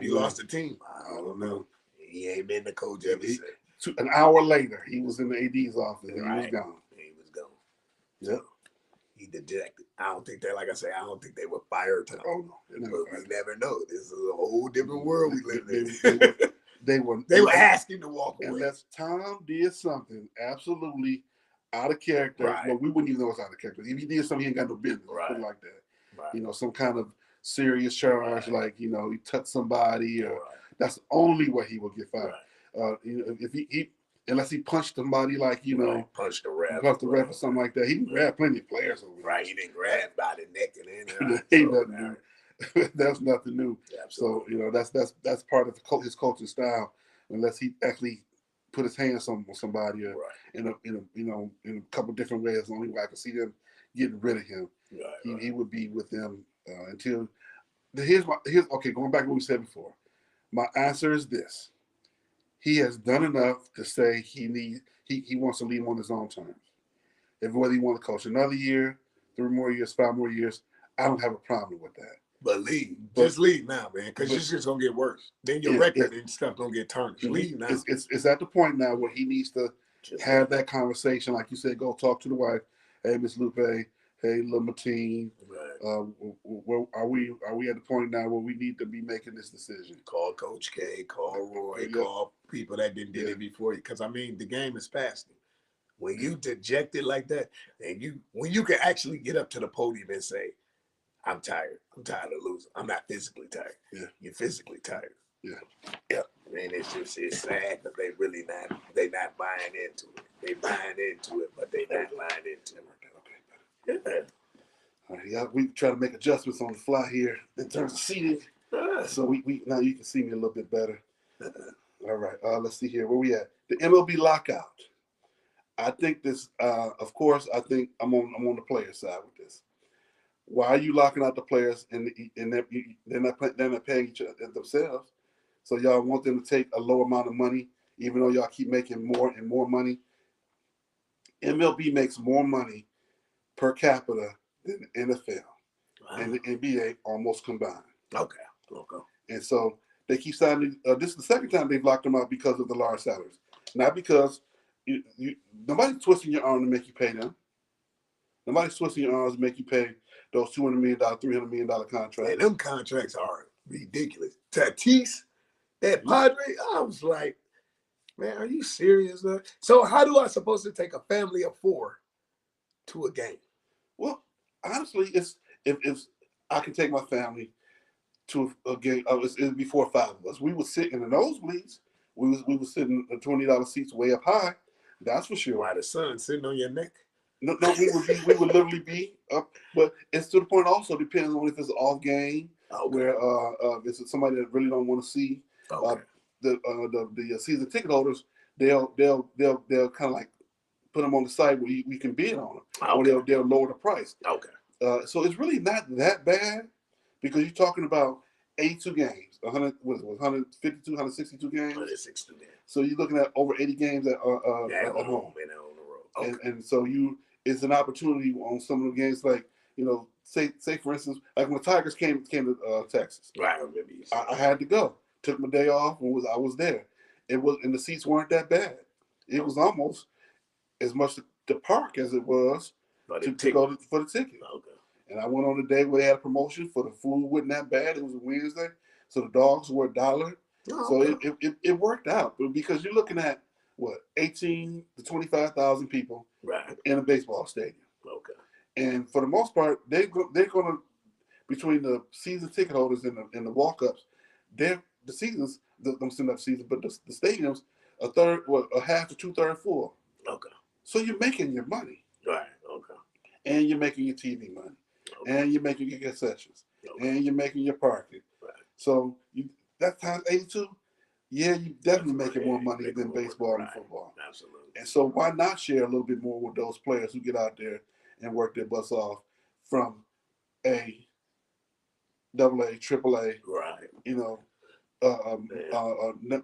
You lost the team." I don't know. He ain't been the coach ever since. An hour later, he was in the AD's office. And right. He was gone. He was gone. Yep. He dejected. I don't think I don't think they were fired. Oh no, but we never know. This is a whole different world we live in. They were asking to walk away. Unless Tom did something absolutely out of character. Right. Well, we wouldn't even know it's out of character. If he did something, he ain't got no business. Right. Put it like that. Right. Some kind of serious charge, like he touched somebody, or that's the only way he will get fired. Right. If he unless he punched somebody, like punched the ref, or something like that. He can grab plenty of players over there. Right. He didn't grab by the neck and ain't nothing new. That's nothing new. Absolutely. So that's part of his coaching style. Unless he actually put his hands on somebody, or in a couple different ways. The only way I can see them getting rid of him. He would be with them until. Here's going back to what we said before. My answer is this: he has done enough to say he wants to leave on his own terms. If whether he wants to coach another year, 3 more years, 5 more years, I don't have a problem with that. But leave. Just leave now, man, because it's just gonna get worse. Then your record and stuff gonna get tarnished. Leave now. It's at the point now where he needs to have that conversation, like you said. Go talk to the wife. Hey, Miss Lupe. Hey, Lil Matine. Right. Where are we? Are we at the point now where we need to be making this decision? Call Coach K, call Roy, Yep. call people that did it before you. Because I mean, the game is fasting. When you dejected like that, and when you can actually get up to the podium and say, "I'm tired. I'm tired of losing. I'm not physically tired." Yeah. You're physically tired. Yeah. Yep. And it's sad that they not buying into it. They buying into it, but they not buying into it. Okay. Yeah. All right, yeah, we try to make adjustments on the fly here in terms of seating. So we now you can see me a little bit better. All right, let's see here. Where we at? The MLB lockout. I think this. Of course, I think I'm on the player side with this. Why are you locking out the players and they're not paying each other themselves? So y'all want them to take a low amount of money, even though y'all keep making more and more money. MLB makes more money per capita than the NFL and the NBA almost combined. Okay. And so they keep signing. This is the second time they've locked them out because of the large salaries, not because nobody's twisting your arm to make you pay them. Nobody's twisting your arms to make you pay those $200 million, $300 million contracts. And them contracts are ridiculous. Tatis, that Padre, I was like, man, are you serious? Man? So how do I supposed to take a family of 4 to a game? Well, honestly, it's if I can take my family to a game, it'd be 4 or 5 of us. We would sit in the nosebleeds. We was sitting in $20 seats way up high. That's for sure. Why the sun sitting on your neck? No, we would literally be up, but it's to the point. Also depends on if it's an off game, where if it's somebody that really don't want to see the season ticket holders. They'll kind of like put them on the site where we can bid on them, or they'll lower the price. Okay. So it's really not that bad because you're talking about 82 games, 152, 162 games. 162 games. So you're looking at over 80 games at home. And on the road. Okay. And so it's an opportunity on some of the games, like, say for instance, like when the Tigers came to Texas. Right. I remember you saying I had to go. Took my day off and I was there. And the seats weren't that bad. It was almost as much the park as it was to go for the ticket. Okay. And I went on a day where they had a promotion for the food wasn't that bad. It was a Wednesday, so the dogs were $1. So it worked out, but because you're looking at 18 to 25,000 people in a baseball stadium. Okay. And for the most part, they're going to, between the season ticket holders and the walk-ups, the seasons, I'm saying not season, but the stadiums, a half to 2/3 full. Okay. So you're making your money. Right. Okay. And you're making your TV money. Okay. And you're making your concessions. Okay. And you're making your parking. Right. So that times 82, yeah, you definitely making more money than baseball and football. Absolutely. And so why not share a little bit more with those players who get out there and work their butts off from A, AA, AAA. Right.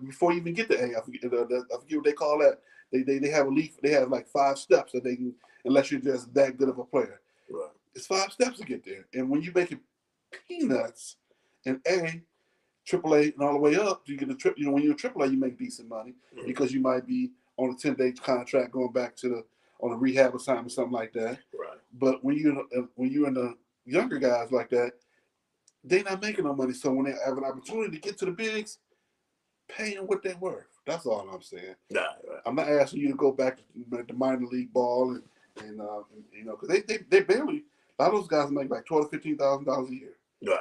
Before you even get to A, I forget what they call that. They have a leaf. They have like 5 steps that they can, unless you're just that good of a player. Right. It's 5 steps to get there. And when you make it peanuts in A, AAA, and all the way up, you get when you're in AAA, you make decent money because you might be on a 10-day contract going back on a rehab assignment, something like that. Right. But when you're in the younger guys like that, they're not making no money. So when they have an opportunity to get to the bigs, pay them what they're worth. That's all I'm saying. Right. I'm not asking you to go back to minor league ball and because they barely, a lot of those guys make like $12,000 to $15,000 a year. Right.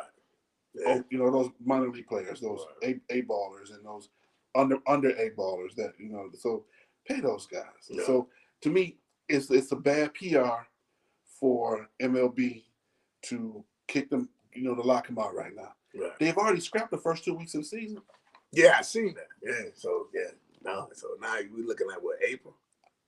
Yeah. Oh, those minor league players, those A ballers and those under A ballers that so pay those guys. Yeah. So to me, it's a bad PR for MLB to kick them, to lock them out right now. Right. They've already scrapped the first 2 weeks of the season. Yeah, I seen that. Yeah. So now we're looking at April?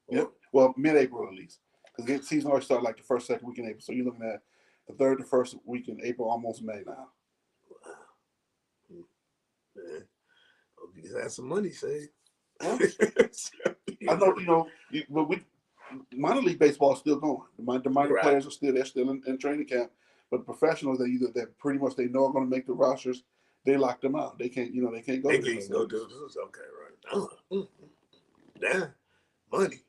Yeah. Well, mid-April at least, because the season always started like the first, second week in April. So you're looking at the third to first week in April, almost May now. Wow. Man. Hope you have some money saved. Huh? I know, but minor league baseball is still going. The minor players are still in training camp, but the professionals that pretty much they know are going to make the rosters, they lock them out. They can't, they can't go. They can't go to the okay, right? Yeah. money.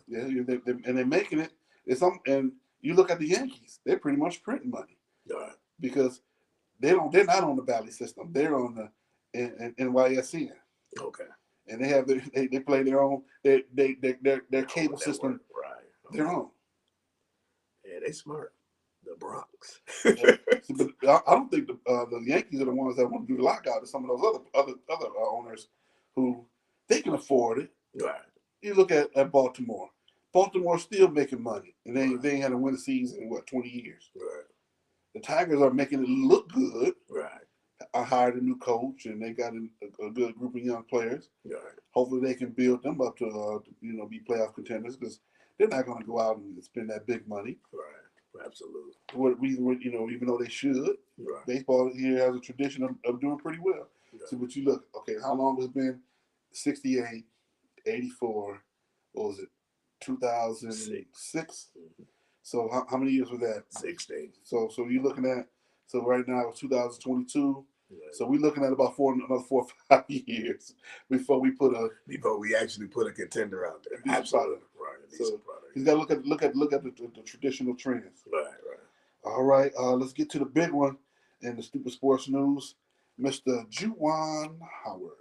Yeah, and they're making it. And you look at the Yankees; they're pretty much printing money because they're not on the Valley system. They're on the NYSN. Okay. And they have they play their own their cable system. Right. Their own. Yeah, they smart. The Bronx. See, but I don't think the Yankees are the ones that want to do the lockout. It's some of those other owners who they can afford it. Right. You look at Baltimore. Baltimore's still making money, and they ain't had a win season in 20 years. Right. The Tigers are making it look good. Right. I hired a new coach, and they got a good group of young players. Right. Hopefully, they can build them up to be playoff contenders because they're not going to go out and spend that big money. Right. Absolutely. Even though they should. Right. Baseball here has a tradition of doing pretty well. Right. So, but you look, okay, how long has it been? 68, 84, what was it? 2006. Mm-hmm. So how many years was that? 16. So you're looking at right now it's 2022. Right. So we're looking at about another 4 or 5 years before we actually put a contender out there. Absolutely. Right. So he's got to look at the traditional trends. Right. Right. All right, let's get to the big one in the Stoopid Sports news. Mr. Juwan Howard.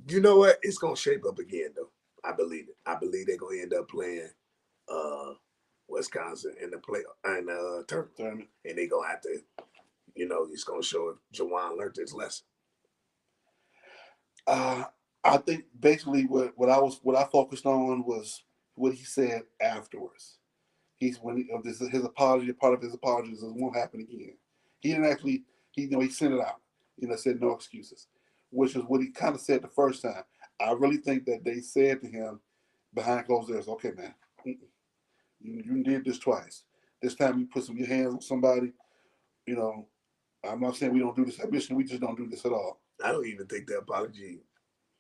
You know what? It's gonna shape up again, though. I believe it. I believe they're gonna end up playing Wisconsin in the tournament, and they're gonna have to. It's gonna show if Juwan learned his lesson. I think basically what I focused on was what he said afterwards. His apology. Part of his apology is it won't happen again. He didn't actually. He sent it out. Said no excuses, which is what he kind of said the first time. I really think that they said to him behind closed doors, "Okay, man, you did this twice. This time you put your hands on somebody. I'm not saying we don't do this ambition. We just don't do this at all." I don't even think the apology.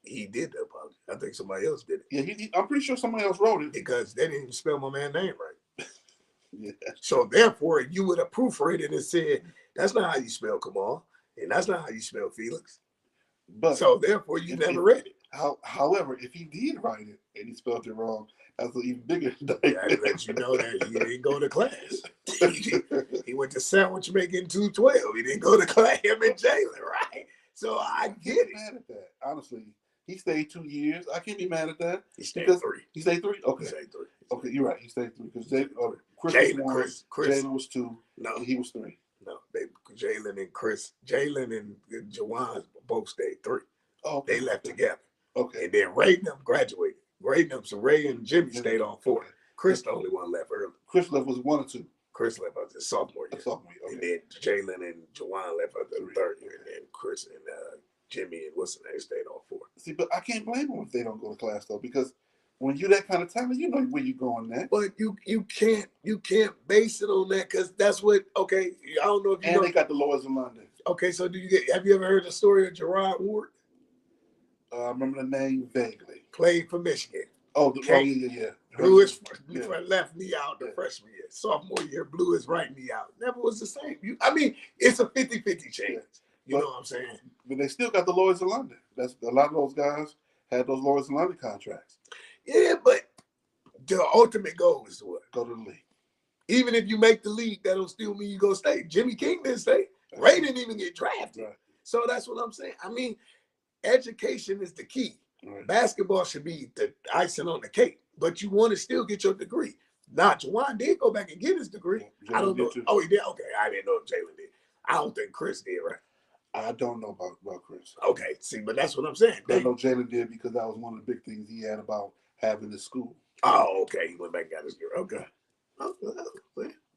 He did the apology. I think somebody else did it. Yeah, I'm pretty sure somebody else wrote it because they didn't even spell my man's name right. Yeah. So therefore, you would have proofread it and said, "That's not how you spell Kamau, and that's not how you spell Felix." But so therefore, you never read it. However, if he did write it and he spelled it wrong, that's an even bigger that lets you know that he didn't go to class. He went to sandwich making 212. He didn't go to class. Him and Jalen, right? So I get it. Mad at that, honestly. He stayed 2 years. I can't be mad at that. He stayed 3. He stayed 3? Okay. He stayed 3. Okay, you're right. He stayed 3 because Chris Jalen was 2. No, and he was 3. No, Jalen and Juwan both stayed 3. Oh, okay. They left together. Okay. And then Ray and them graduated. So Ray and Jimmy stayed on 4. Okay. Chris the only one left early. Chris left was 1 or 2. Chris left as a sophomore year. Okay. And then Jalen and Juwan left at the 3rd year. And then Chris and Jimmy and what's the name stayed on 4. See, but I can't blame them if they don't go to class though, because when you're that kind of talent, you know where you're going next. But you can't base it on that because that's what. Okay, I don't know if you know. And they got the lawyers in London. Okay, so have you ever heard the story of Gerard Ward? I remember the name vaguely. Played for Michigan. Yeah. Blew his left knee out the freshman year. Sophomore year, blew his right knee out. Never was the same. It's a 50-50 chance. Yeah. You know what I'm saying? But they still got the lawyers in London. That's a lot of those guys had those lawyers in London contracts. Yeah, but the ultimate goal is to what? Go to the league. Even if you make the league, that'll still mean you go stay. Jimmy King didn't stay. Ray didn't even get drafted. Right. So that's what I'm saying. Education is the key. Right. Basketball should be the icing on the cake, but you want to still get your degree. Juwan did go back and get his degree. Yeah, I don't know. Oh, he did? Okay. I didn't know if Jalen did. I don't think Chris did, right? I don't know about Chris. Okay, see, but that's what I'm saying. I know Jalen did because that was one of the big things he had about having his school. Oh, okay. He went back and got his degree. Okay.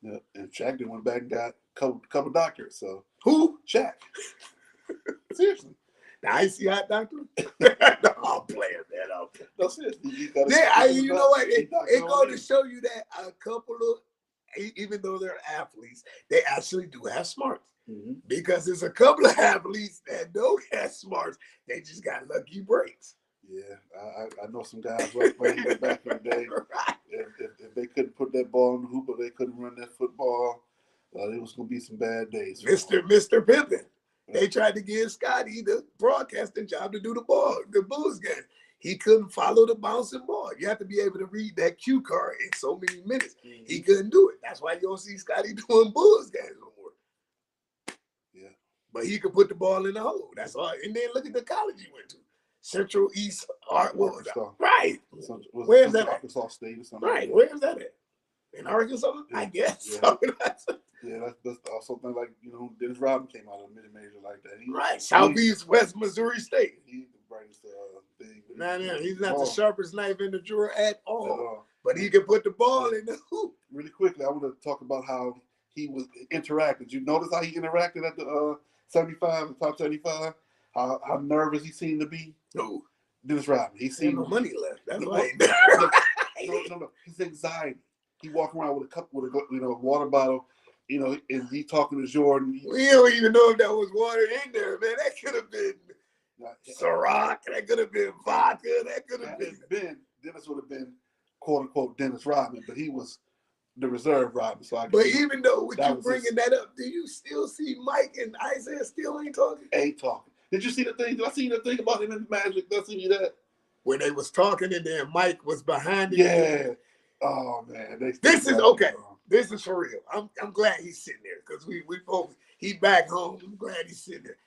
Yeah, and Shaq then went back and got a couple doctors. So who? Shaq. Seriously. The icy hot doctor? No, I'm playing that up. No, seriously. You know what? It goes to show you that a couple of, even though they're athletes, they actually do have smarts. Mm-hmm. Because there's a couple of athletes that don't have smarts. They just got lucky breaks. Yeah, I know some guys who playing back in the day. Right. If they couldn't put that ball in the hoop or they couldn't run that football, it was going to be some bad days. Mr. Pippen. They tried to give Scotty the broadcasting job to do the Bulls game. He couldn't follow the bouncing ball. You have to be able to read that cue card in so many minutes. He couldn't do it. That's why you don't see Scotty doing Bulls games no more. Yeah. But he could put the ball in the hole. That's all. And then look at the college he went to. Central East Arkansas. Right. Where's that at? Arkansas State or something? Right. Where's that at? In Arkansas? I guess. Yeah. So That's also something like, Dennis Rodman came out of a mid-major like that. Right. Southeast West Missouri State. He's the brightest thing. He's not the sharpest knife in the drawer at all. But he Yeah. can put the ball in the hoop. Really quickly, I want to talk about how he was interacting. Did you notice how he interacted at the 75, the top 75? How nervous he seemed to be? No. Dennis Rodman. He Ain't seemed no money left. That's No, why. no. His anxiety. He walked around with a cup, with a water bottle, and he talking to Jordan. We don't even know if that was water in there, man. That could have been Ciroc. That could have been vodka. That could have been. Dennis would have been, quote unquote, Dennis Rodman, but he was the reserve Rodman. But even though with that you was bringing that up, do you still see Mike and Isaiah still ain't talking? ain't talking. Did you see the thing? Did I see the thing about him in Magic? Did I see that? When they was talking and then Mike was behind him. Yeah. Oh man. This is okay. This is for real. I'm glad he's sitting there because we both he back home. I'm glad he's sitting there.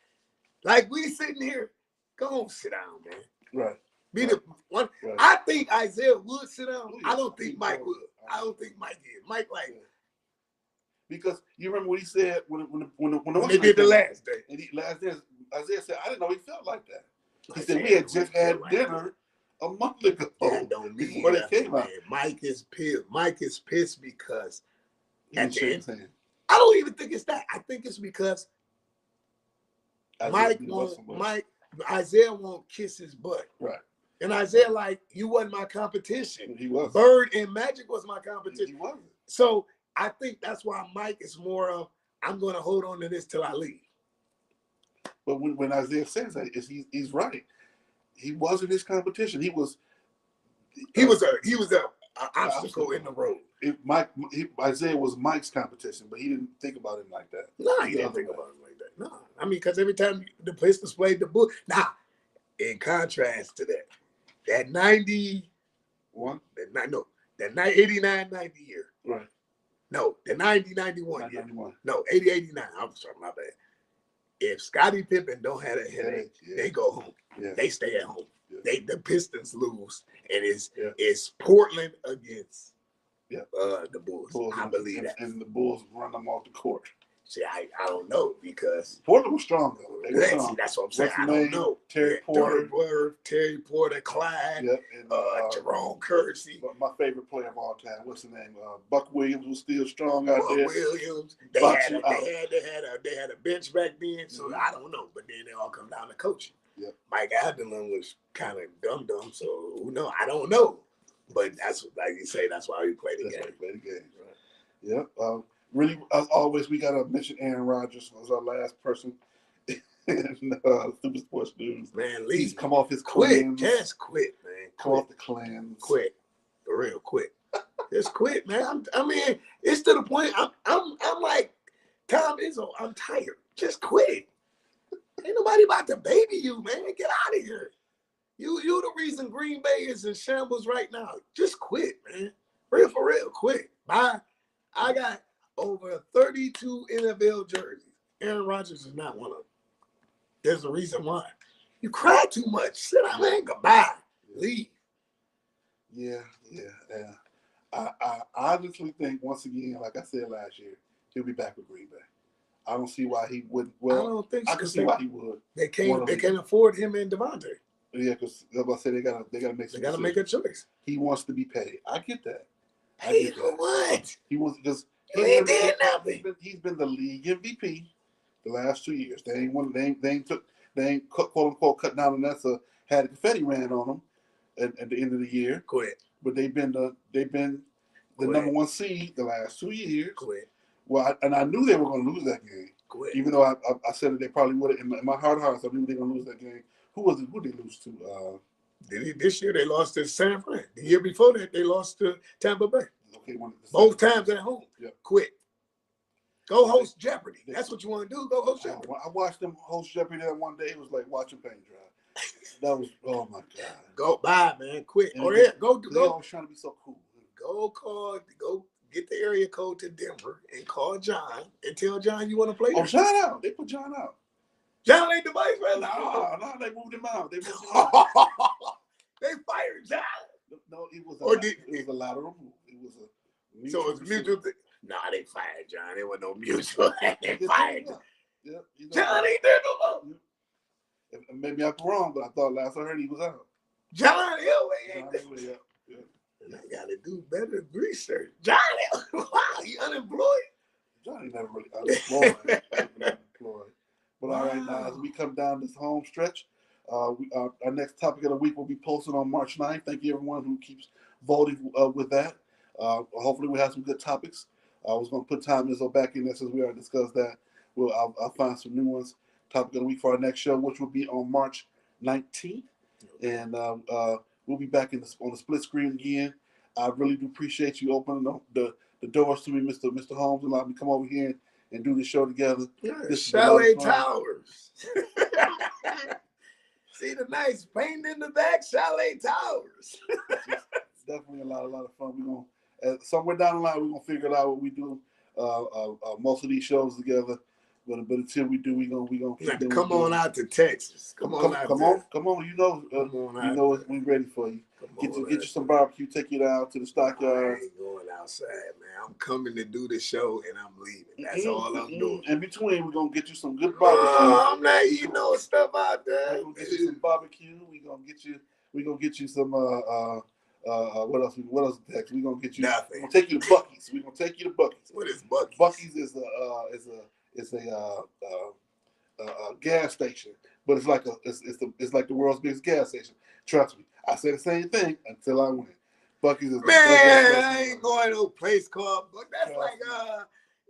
Like we sitting here, go on, sit down, man. Right. Be the one. Right. I think Isaiah would sit down. Oh, yeah. I don't think Mike would. I don't think Mike did. Mike like because you remember what he said when they did the last day. And last day, Isaiah said, "I didn't know he felt like that." He Like, said, "We had just had dinner a month ago." That don't mean before they came man. out. Mike is pissed. Mike is pissed because He at was the shaking end, his hand. I don't even think it's that. I think it's because Isaiah beat Russell Westbrook. Isaiah won't kiss his butt. Right. And Isaiah like, you wasn't my competition. He was. Bird and Magic was my He competition. wasn't. So I think that's why Mike is more of, I'm going to hold on to this till I leave. But when Isaiah says that, he's right. He wasn't his competition. He was a obstacle in the road. Isaiah was Mike's competition, but he didn't think about him like that. No, he didn't think about it like that. No, I mean, because every time the Pistons played the Bulls. Now, in contrast to that 91, that 89-90 year. Right. No, the 90-91 year. 91. No, 80-89. I'm sorry, my bad. If Scottie Pippen don't have a headache, they go home. Yeah. They stay at home. Yeah. The Pistons lose, and it's Portland against the Bulls. I believe that. And the Bulls run them off the court. See, I don't know because Portland was strong though. They were strong. See, that's what I'm saying. What's I the don't name? know. Terry Porter, Clyde, yep, and Jerome Kersey. my favorite player of all time. What's the name? Buck Williams was still strong out there. Williams. They had a bench back then, so I don't know. But then they all come down to coaching. Yep. Mike Abdelin was kind of dumb, so who knows? I don't know. But that's like you say. That's why we play the game. Play the game. Right. Yep. Really, as always, we gotta mention Aaron Rodgers was our last person in Stoopid Sports News. Man, He's come off his quit. clans. Just quit, man. Come off the clans. Quit. For real, quit. Just quit, man. I mean, it's to the point. I'm like Tom Izzo. I'm tired. Just quit. Ain't nobody about to baby you, man. Get out of here. You the reason Green Bay is in shambles right now. Just quit, man. For real, quit. Bye. I got over 32 NFL jerseys. Aaron Rodgers is not one of them. There's a reason why. You cry too much. Sit down, man. Goodbye. Leave. Yeah. I honestly think, once again, like I said last year, he'll be back with Green Bay. I don't see why he wouldn't. Well, I don't think so. I can see why he would. They can't afford him and Devontae. Yeah, because I said they gotta make. They gotta make a choice. He wants to be paid. I get that. Paid for what? He wants because He ain't did nothing. He's been the league MVP the last 2 years. They ain't quote unquote cut down on that. So had a confetti ran on them at the end of the year. Quit. But they've been the number one seed the last 2 years. Quit. Well, I knew they were going to lose that game. Quit. Even though I said that they probably would have. In my heart of hearts, I knew they were going to lose that game. Who did they lose to? This year they lost to San Fran. The year before that they lost to Tampa Bay. Okay, Both times at home. Yep. Quit. Go host Jeopardy. That's what you want to do. Go host Jeopardy. I watched them host Jeopardy that one day. It was like watching paint dry. That was, oh my God. Go bye, man, quick. And Or they go. always trying to be so cool. Go get the area code to Denver and call John and tell John you want to play. Oh, John out. They put John out. John ain't the vice president. No, they moved him out. They moved him out. They fired John. No, it was a lateral move. It was a so it was a mutual thing. Nah, they fired John. There was no mutual. They fired John. Yeah, John ain't there no more. Maybe I'm wrong, but I thought last I heard he was out. John Elway ain't there. Yeah. And I gotta do better research. John Elway, wow, he unemployed. Johnny never really unemployed. But all right, now as we come down this home stretch, our next topic of the week will be posted on March 9th. Thank you everyone who keeps voting with that. Hopefully we have some good topics. I was going to put Tom Izzo back in there since we already discussed that. I'll find some new ones. Topic of the week for our next show, which will be on March 19th. And we'll be back on the split screen again. I really do appreciate you opening the doors to me, Mr. Holmes, and allowing me to come over here and do the show together. Yeah, this Chalet Towers. See the nice paint in the back, Chalet Towers. It's definitely a lot of fun. We're gonna somewhere down the line we're gonna figure out what we do. Most of these shows together, but until we do, we gonna come on out to Texas. Come on. You know, we ready for you. Get you some barbecue. Take you down to the stockyard. I ain't going outside, man. I'm coming to do the show and I'm leaving. That's all I'm doing. In between, we're gonna get you some good barbecue. I'm not eating no stuff out there. We're gonna get you some barbecue. We're gonna get you some what else Tex? We're gonna get you nothing. We're gonna take you to Buc-ee's. We're gonna take you to Buc-ee's. What is Buc-ee's? Buc-ee's is a gas station, but it's like the world's biggest gas station. Trust me, I say the same thing until I win. Buc-ee's is I ain't going to no place called Buc. That's like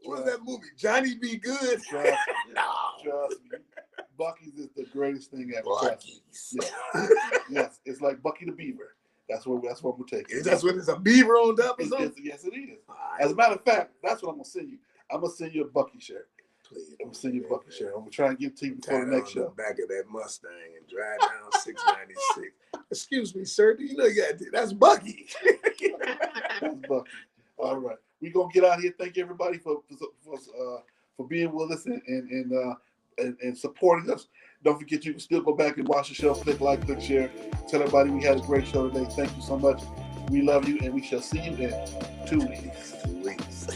what's that movie? Johnny Be Good. Trust me. No. Trust me. Buc-ee's is the greatest thing ever. Buc-ee's. Yes, it's like Bucky the Beaver. That's what we're taking. That's what it's a beaver on top or something? Yes, it is. As a matter of fact, that's what I'm gonna send you. I'm gonna send you a Bucky shirt. Please, I'm gonna send you a Bucky shirt. I'm gonna try and get to you before the next show. Back of that Mustang and drive down 696. Excuse me, sir. Do you know you got to? That's Bucky. That's Bucky. All right, we gonna get out here. Thank everybody for being with us and supporting us. Don't forget, you can still go back and watch the show. Click like, click share. Tell everybody we had a great show today. Thank you so much. We love you, and we shall see you in 2 weeks. 2 weeks.